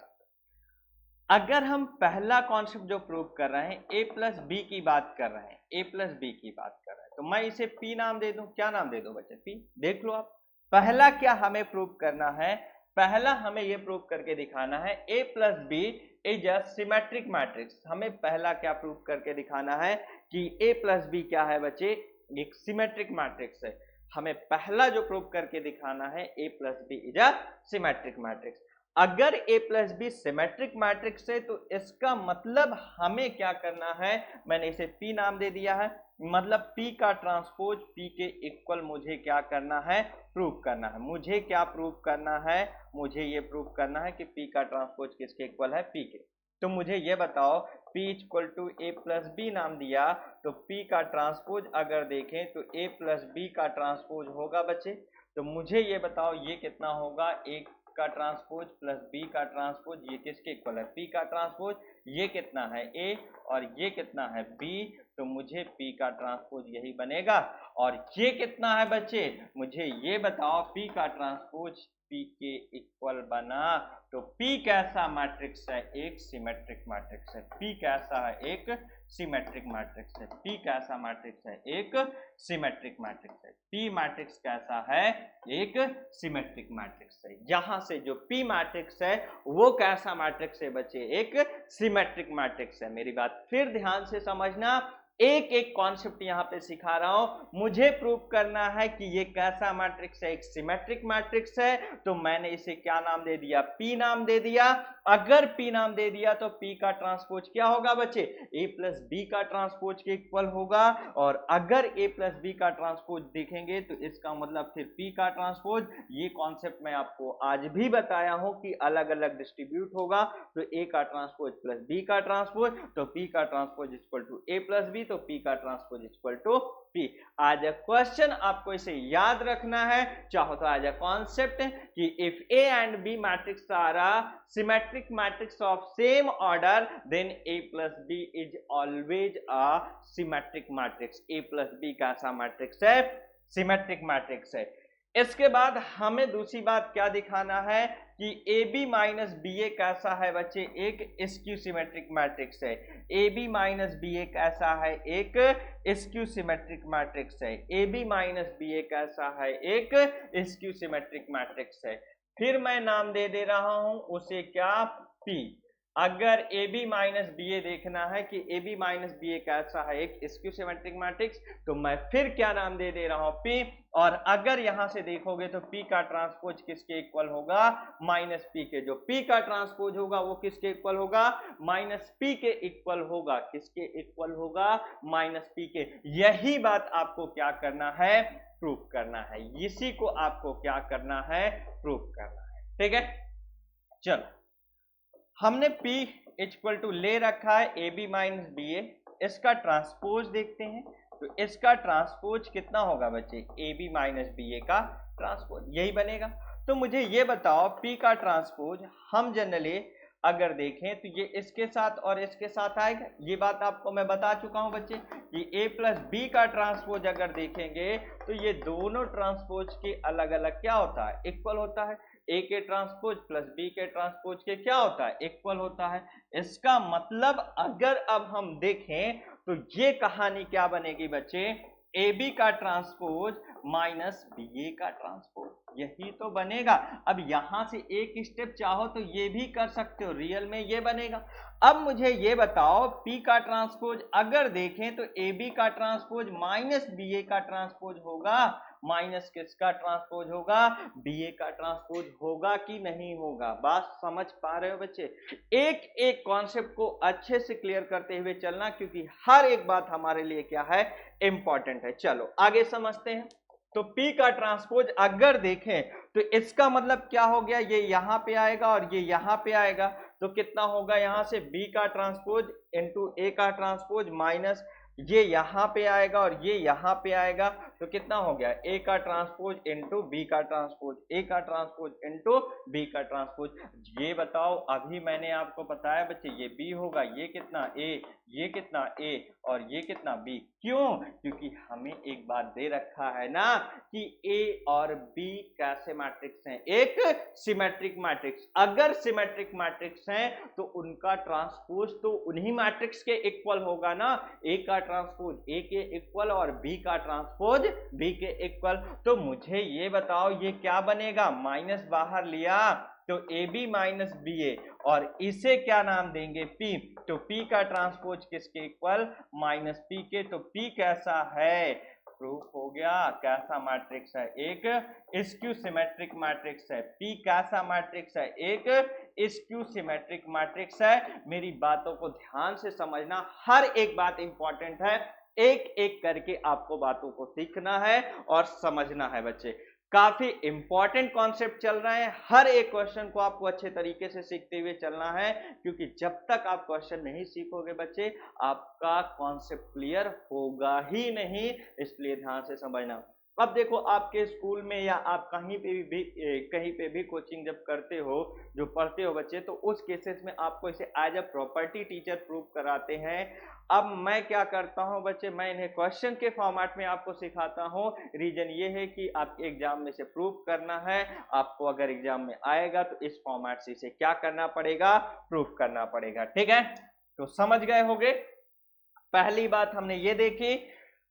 अगर हम पहला कॉन्सेप्ट जो प्रूव कर रहे हैं A प्लस बी की बात कर रहे हैं, A प्लस बी की बात कर रहे हैं, तो मैं इसे P नाम दे दूं। क्या नाम दे दूं बच्चे, P। देख लो आप, पहला क्या हमें प्रूव करना है, पहला हमें ये प्रूव करके दिखाना है A plus B is a symmetric matrix. हमें पहला क्या प्रूव करके दिखाना है कि A प्लस बी क्या है बच्चे, एक सिमेट्रिक मैट्रिक्स है। हमें पहला जो प्रूव करके दिखाना है A plus B is a symmetric matrix. अगर A plus B symmetric matrix है तो इसका मतलब हमें क्या करना है, मैंने इसे P नाम दे दिया है, मतलब P का ट्रांसपोज P के इक्वल मुझे क्या करना है, प्रूव करना है। मुझे क्या प्रूव करना है, मुझे ये प्रूव करना है कि P का ट्रांसपोज किसके इक्वल है, P के। तो मुझे ये बताओ P equal to A plus B नाम दिया, तो P का ट्रांसपोज अगर देखें तो A प्लस बी का ट्रांसपोज होगा बच्चे। तो मुझे ये बताओ ये कितना होगा, एक का ट्रांसपोज प्लस बी का ट्रांसपोज, ये किसके इक्वल है, P का ट्रांसपोज। ये कितना है A और ये कितना है B, तो मुझे P का ट्रांसपोज यही बनेगा। और ये कितना है बच्चे, मुझे ये बताओ P का ट्रांसपोज P के इक्वल बना तो P कैसा मैट्रिक्स है, एक सिमेट्रिक मैट्रिक्स है। P कैसा है, एक सिमेट्रिक मैट्रिक्स है। P कैसा मैट्रिक्स है, एक सिमेट्रिक मैट्रिक्स है। P मैट्रिक्स कैसा है, एक सिमेट्रिक मैट्रिक्स है। यहां से जो P मैट्रिक्स है वो कैसा मैट्रिक्स है बच्चे, एक सिमेट्रिक मैट्रिक्स है। मेरी बात फिर ध्यान से समझना, एक एक कॉन्सेप्ट यहां पे सिखा रहा हूं। मुझे प्रूव करना है कि ये कैसा मैट्रिक्स है, एक सिमेट्रिक मैट्रिक्स है। तो मैंने इसे क्या नाम दे दिया, P नाम दे दिया। अगर P नाम दे दिया तो P का ट्रांसपोज क्या होगा बच्चे, A प्लस B का ट्रांसपोज के इक्वल होगा। और अगर A प्लस B का ट्रांसपोज देखेंगे तो इसका मतलब फिर P का ट्रांसपोज, ये कॉन्सेप्ट मैं आपको आज भी बताया हूं कि अलग अलग डिस्ट्रीब्यूट होगा। तो A का ट्रांसपोज प्लस B का ट्रांसपोज, तो P का transpose equal to A plus B, तो P का ट्रांसपोज इक्वल टू P। आज क्वेश्चन आपको इसे याद रखना है, चाहो तो आज कॉन्सेप्ट कि if A and B matrix are a symmetric matrix of same order then A plus B is always a symmetric matrix. A plus B कैसा मैट्रिक्स है, सिमेट्रिक मैट्रिक्स है। इसके बाद हमें दूसरी बात क्या दिखाना है कि AB माइनस BA कैसा है बच्चे, एक स्क्यू सिमेट्रिक मैट्रिक्स है। AB माइनस BA कैसा है, एक स्क्यू सिमेट्रिक मैट्रिक्स है। AB माइनस BA कैसा है, एक स्क्यू सिमेट्रिक मैट्रिक्स है। फिर मैं नाम दे रहा हूं उसे क्या, P। अगर AB माइनस BA देखना है कि AB माइनस BA कैसा है, एक स्क्यू सिमेट्रिक मैट्रिक्स, तो मैं फिर क्या नाम दे रहा हूं, P। और अगर यहां से देखोगे तो P का ट्रांसपोज किसके इक्वल होगा, माइनस P के। जो P का ट्रांसपोज होगा वो किसके इक्वल होगा, माइनस P के इक्वल होगा। किसके इक्वल होगा, माइनस P के। यही बात आपको क्या करना है, प्रूफ करना है। इसी को आपको क्या करना है, प्रूफ करना है। ठीक है, चलो हमने P इक्वल टू ले रखा है AB माइनस BA। इसका ट्रांसपोज देखते हैं, तो इसका ट्रांसपोज कितना होगा बच्चे, AB माइनस BA का ट्रांसपोज यही बनेगा। तो मुझे ये बताओ P का ट्रांसपोज हम जनरली अगर देखें तो ये इसके साथ और इसके साथ आएगा। ये बात आपको मैं बता चुका हूं बच्चे कि A प्लस B का ट्रांसपोज अगर देखेंगे तो ये दोनों ट्रांसपोज के अलग अलग क्या होता है, इक्वल होता है। A के ट्रांसपोज प्लस B के ट्रांसपोज के क्या होता है, इक्वल होता है। इसका मतलब अगर अब हम देखें तो ये कहानी क्या बनेगी बच्चे, AB का ट्रांसपोज माइनस BA का ट्रांसपोज, यही तो बनेगा। अब यहां से एक स्टेप चाहो तो ये भी कर सकते हो, रियल में ये बनेगा। अब मुझे ये बताओ P का ट्रांसपोज अगर देखें तो AB का ट्रांसपोज माइनस BA का ट्रांसपोज होगा। माइनस किसका ट्रांसपोज होगा, BA का ट्रांसपोज होगा कि नहीं होगा। बात समझ पा रहे हो बच्चे, एक एक कॉन्सेप्ट को अच्छे से क्लियर करते हुए चलना, क्योंकि हर एक बात हमारे लिए क्या है, इंपॉर्टेंट है। चलो आगे समझते हैं। तो P का ट्रांसपोज अगर देखें तो इसका मतलब क्या हो गया, ये यहां पे आएगा और ये यहां पे आएगा। तो कितना होगा, यहां से B का ट्रांसपोज इंटू A का ट्रांसपोज माइनस ये यहां पे आएगा और ये यहां पे आएगा। तो कितना हो गया, A का ट्रांसपोज इंटू B का ट्रांसपोज, A का ट्रांसपोज इंटू B का ट्रांसपोज। ये बताओ, अभी मैंने आपको बताया बच्चे ये B होगा, ये कितना A, ये कितना A और ये कितना B। क्यों, क्योंकि हमें एक बात दे रखा है ना कि A और B कैसे मैट्रिक्स हैं, एक सिमेट्रिक मैट्रिक्स। अगर सिमेट्रिक मैट्रिक्स हैं तो उनका ट्रांसपोज तो उन्हीं मैट्रिक्स के इक्वल होगा ना। A का ट्रांसपोज A के इक्वल और B का ट्रांसपोज B के इक्वल। तो मुझे ये बताओ ये क्या बनेगा, माइनस बाहर लिया तो AB माइनस BA और इसे क्या नाम देंगे, P। तो P का ट्रांसपोज किसके इक्वल, माइनस P के। तो P कैसा है, प्रूफ हो गया, कैसा मैट्रिक्स है, एक स्क्यू सिमेट्रिक मैट्रिक्स है। P कैसा मैट्रिक्स है, एक स्क्यू सिमेट्रिक मैट्रिक्स है। मेरी बातों को ध्यान से समझना, हर एक बात इंपॉर्टेंट है, एक एक करके आपको बातों को सीखना है और समझना है बच्चे। काफी इंपॉर्टेंट कॉन्सेप्ट चल रहे हैं, हर एक क्वेश्चन को आपको अच्छे तरीके से सीखते हुए चलना है, क्योंकि जब तक आप क्वेश्चन नहीं सीखोगे बच्चे आपका कॉन्सेप्ट क्लियर होगा ही नहीं। इसलिए ध्यान से समझना। अब देखो आपके स्कूल में या आप कहीं पे भी कोचिंग जब करते हो, जो पढ़ते हो बच्चे, तो उस केसेस में आपको इसे as a property teacher prove कराते हैं। अब मैं क्या करता हूं बच्चे, मैं इन्हें क्वेश्चन के फॉर्मेट में आपको सिखाता हूं। रीजन ये है कि आपके एग्जाम में से प्रूव करना है, आपको अगर एग्जाम में आएगा तो इस फॉर्मेट से इसे क्या करना पड़ेगा, प्रूव करना पड़ेगा। ठीक है, तो समझ गए होंगे। पहली बात हमने ये देखी,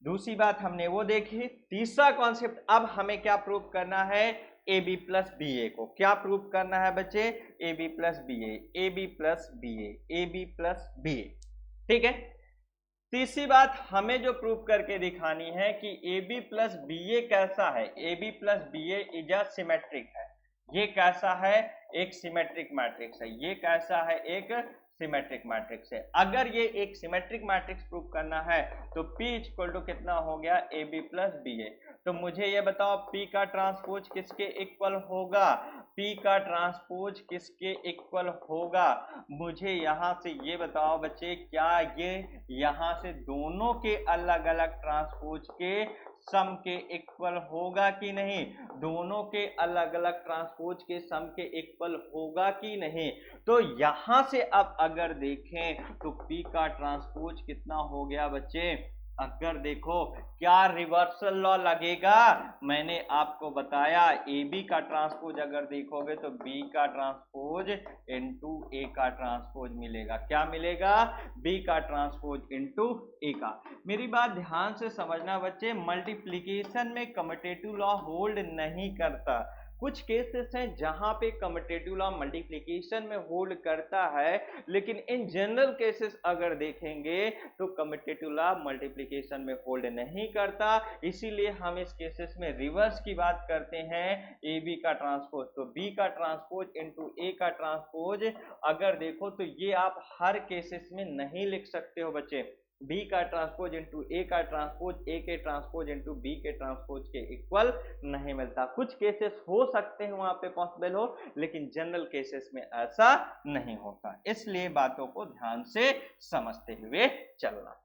दूसरी बात हमने वो देखी, तीसरा कॉन्सेप्ट अब हमें क्या प्रूव करना है, A B plus B A को क्या प्रूव करना है बच्चे, A B plus B A B plus B A B plus B A. ठीक है, तीसरी बात हमें जो प्रूव करके दिखानी है कि A B plus B A कैसा है, A B plus B A is a symmetric है। ये कैसा है, एक सिमेट्रिक मैट्रिक्स है। ये कैसा है, एक सिमेट्रिक मैट्रिक्स है। अगर ये एक सिमेट्रिक मैट्रिक्स प्रूव करना है तो P इक्वल टू कितना हो गया, ए बी प्लस बी ए। तो मुझे ये बताओ P का ट्रांसपोज किसके इक्वल होगा, P का ट्रांसपोज किसके इक्वल होगा। मुझे यहां से ये बताओ बच्चे, क्या ये यहां से दोनों के अलग अलग ट्रांसपोज के सम के इक्वल होगा कि नहीं, दोनों के अलग अलग ट्रांसपोज के सम के इक्वल होगा कि नहीं। तो यहां से अब अगर देखें तो P का ट्रांसपोज कितना हो गया बच्चे, अगर देखो क्या रिवर्सल लॉ लगेगा, मैंने आपको बताया ए बी का ट्रांसपोज अगर देखोगे तो बी का ट्रांसपोज इनटू ए का ट्रांसपोज मिलेगा। क्या मिलेगा, बी का ट्रांसपोज इनटू ए का। मेरी बात ध्यान से समझना बच्चे, मल्टीप्लिकेशन में कम्यूटेटिव लॉ होल्ड नहीं करता। कुछ केसेस हैं जहां पे कम्यूटेटिव लॉ मल्टीप्लिकेशन में होल्ड करता है, लेकिन इन जनरल केसेस अगर देखेंगे तो कम्यूटेटिव लॉ मल्टीप्लिकेशन में होल्ड नहीं करता। इसीलिए हम इस केसेस में रिवर्स की बात करते हैं, ए बी का ट्रांसपोज तो बी का ट्रांसपोज इनटू ए का ट्रांसपोज। अगर देखो तो ये आप हर केसेस में नहीं लिख सकते हो बच्चे, बी का ट्रांसपोज इनटू ए का ट्रांसपोज ए के ट्रांसपोज इनटू बी के ट्रांसपोज के इक्वल नहीं मिलता। कुछ केसेस हो सकते हैं वहां पे पॉसिबल हो, लेकिन जनरल केसेस में ऐसा नहीं होता। इसलिए बातों को ध्यान से समझते हुए चलना।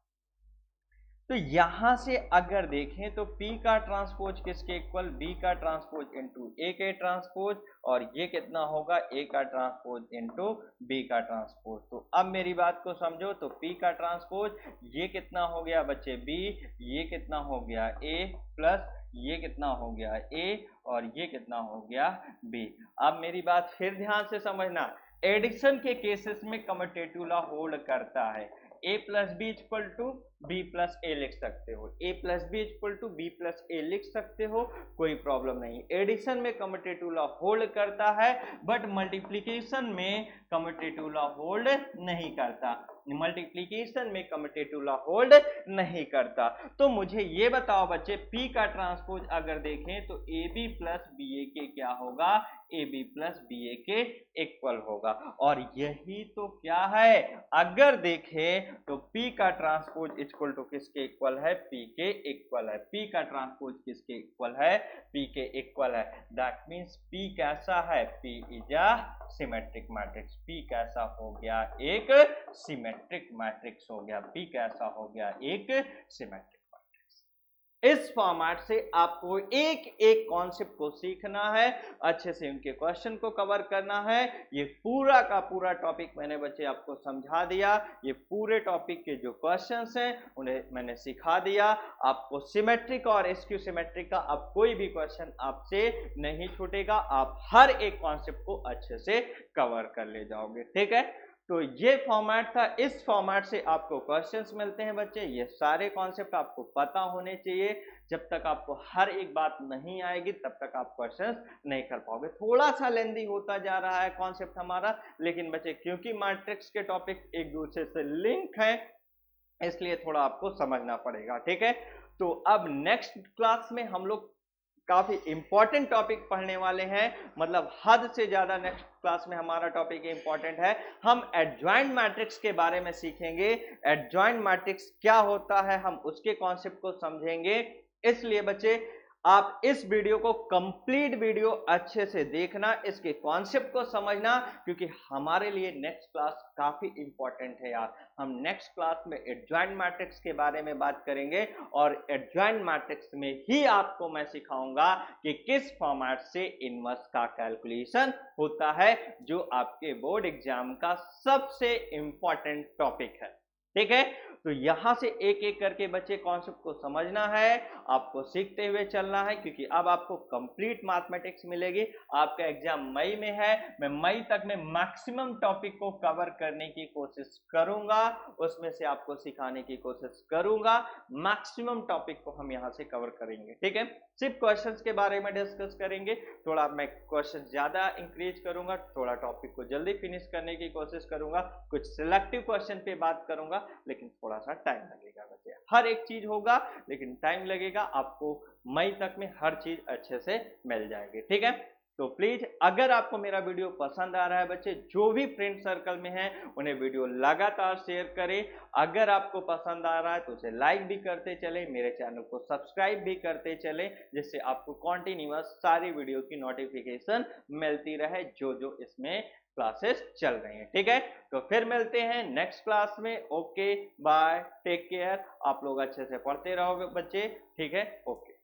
तो यहां से अगर देखें तो P का ट्रांसपोज किसके इक्वल, B का ट्रांसपोज इनटू A के ट्रांसपोज, और ये कितना होगा, A का ट्रांसपोज इनटू B का ट्रांसपोज। तो अब मेरी बात को समझो, तो P का ट्रांसपोज ये कितना हो गया बच्चे B, ये कितना हो गया A प्लस ये कितना हो गया A, और ये कितना हो गया B। अब मेरी बात फिर ध्यान से समझना, एडिशन के केसेस में कम्यूटेटिव लॉ होल्ड करता है। a plus B equal to B plus A लिख सकते हो, a plus B equal to B plus A लिख सकते हो, कोई प्रॉब्लम नहीं। एडिशन में कम्यूटेटिव लॉ होल्ड करता है, बट मल्टीप्लिकेशन में कम्यूटेटिव लॉ होल्ड नहीं करता। मल्टीप्लिकेशन में कम्यूटेटिव लॉ होल्ड नहीं करता। तो मुझे ये बताओ बच्चे, P का ट्रांसपोज अगर देखें तो ए बी प्लस बी ए के क्या होगा, ए बी प्लस बी ए के इक्वल होगा। और यही तो क्या है, अगर देखें तो P का ट्रांसपोज इक्वल टू किसके इक्वल है, P के इक्वल है। P का ट्रांसपोज किसके इक्वल है, P के इक्वल है। दैट मीन्स P कैसा है, P is a symmetric matrix. P कैसा हो गया, एक सिमेट्रिक मैट्रिक्स हो गया। P कैसा हो गया, एक सिमेट्रिक। इस फॉर्मेट से आपको एक एक कॉन्सेप्ट को सीखना है, अच्छे से उनके क्वेश्चन को कवर करना है। ये पूरा का पूरा टॉपिक मैंने बच्चे आपको समझा दिया। ये पूरे टॉपिक के जो क्वेश्चंस हैं उन्हें मैंने सिखा दिया। आपको सिमेट्रिक और स्क्यू सिमेट्रिक का अब कोई भी क्वेश्चन आपसे नहीं छूटेगा। आप हर एक कॉन्सेप्ट को अच्छे से कवर कर ले जाओगे। ठीक है, तो ये फॉर्मेट था। इस फॉर्मेट से आपको क्वेश्चंस मिलते हैं बच्चे। ये सारे कॉन्सेप्ट आपको पता होने चाहिए। जब तक आपको हर एक बात नहीं आएगी तब तक आप क्वेश्चंस नहीं कर पाओगे। थोड़ा सा लेंदी होता जा रहा है कॉन्सेप्ट हमारा, लेकिन बच्चे क्योंकि मैट्रिक्स के टॉपिक एक दूसरे से लिंक है, इसलिए थोड़ा आपको समझना पड़ेगा। ठीक है, तो अब नेक्स्ट क्लास में हम लोग काफी इंपॉर्टेंट टॉपिक पढ़ने वाले हैं, मतलब हद से ज्यादा। नेक्स्ट क्लास में हमारा टॉपिक इंपॉर्टेंट है। हम एडजॉइंट मैट्रिक्स के बारे में सीखेंगे। एडजॉइंट मैट्रिक्स क्या होता है, हम उसके कॉन्सेप्ट को समझेंगे। इसलिए बच्चे आप इस वीडियो को कंप्लीट वीडियो अच्छे से देखना, इसके कॉन्सेप्ट को समझना, क्योंकि हमारे लिए नेक्स्ट क्लास काफी इंपॉर्टेंट है यार। हम नेक्स्ट क्लास में एडजॉइंट मैट्रिक्स के बारे में बात करेंगे और एडजॉइंट मैट्रिक्स में ही आपको मैं सिखाऊंगा कि किस फॉर्मेट से इनवर्स का कैलकुलेशन होता है, जो आपके बोर्ड एग्जाम का सबसे इंपॉर्टेंट टॉपिक है। ठीक है, तो यहां से एक एक करके बच्चे कॉन्सेप्ट को समझना है, आपको सीखते हुए चलना है, क्योंकि अब आपको कंप्लीट मैथमेटिक्स मिलेगी। आपका एग्जाम मई में है, मैं मई तक में मैक्सिमम टॉपिक को कवर करने की कोशिश करूंगा, उसमें से आपको सिखाने की कोशिश करूंगा। मैक्सिमम टॉपिक को हम यहां से कवर करेंगे। ठीक है, सिर्फ क्वेश्चंस के बारे में डिस्कस करेंगे, थोड़ा मैं क्वेश्चन ज्यादा इंक्रीज करूंगा, थोड़ा टॉपिक को जल्दी फिनिश करने की कोशिश करूंगा, कुछ सिलेक्टिव क्वेश्चन पे बात करूंगा, लेकिन थोड़ा सा टाइम लगेगा बच्चे। हर एक चीज होगा लेकिन टाइम लगेगा, आपको मई तक में हर चीज अच्छे से मिल जाएगी। ठीक है, तो प्लीज अगर आपको मेरा वीडियो पसंद आ रहा है बच्चे, जो भी फ्रेंड सर्कल में है उन्हें वीडियो लगातार शेयर करें। अगर आपको पसंद आ रहा है तो उसे लाइक भी करते चले, मेरे चैनल को सब्सक्राइब भी करते चले, जिससे आपको कॉन्टिन्यूअस सारी वीडियो की नोटिफिकेशन मिलती रहे जो जो इसमें क्लासेस चल रही हैं। ठीक है, तो फिर मिलते हैं नेक्स्ट क्लास में। Okay bye, take care. आप लोग अच्छे से पढ़ते रहोगे बच्चे। ठीक है, ओके।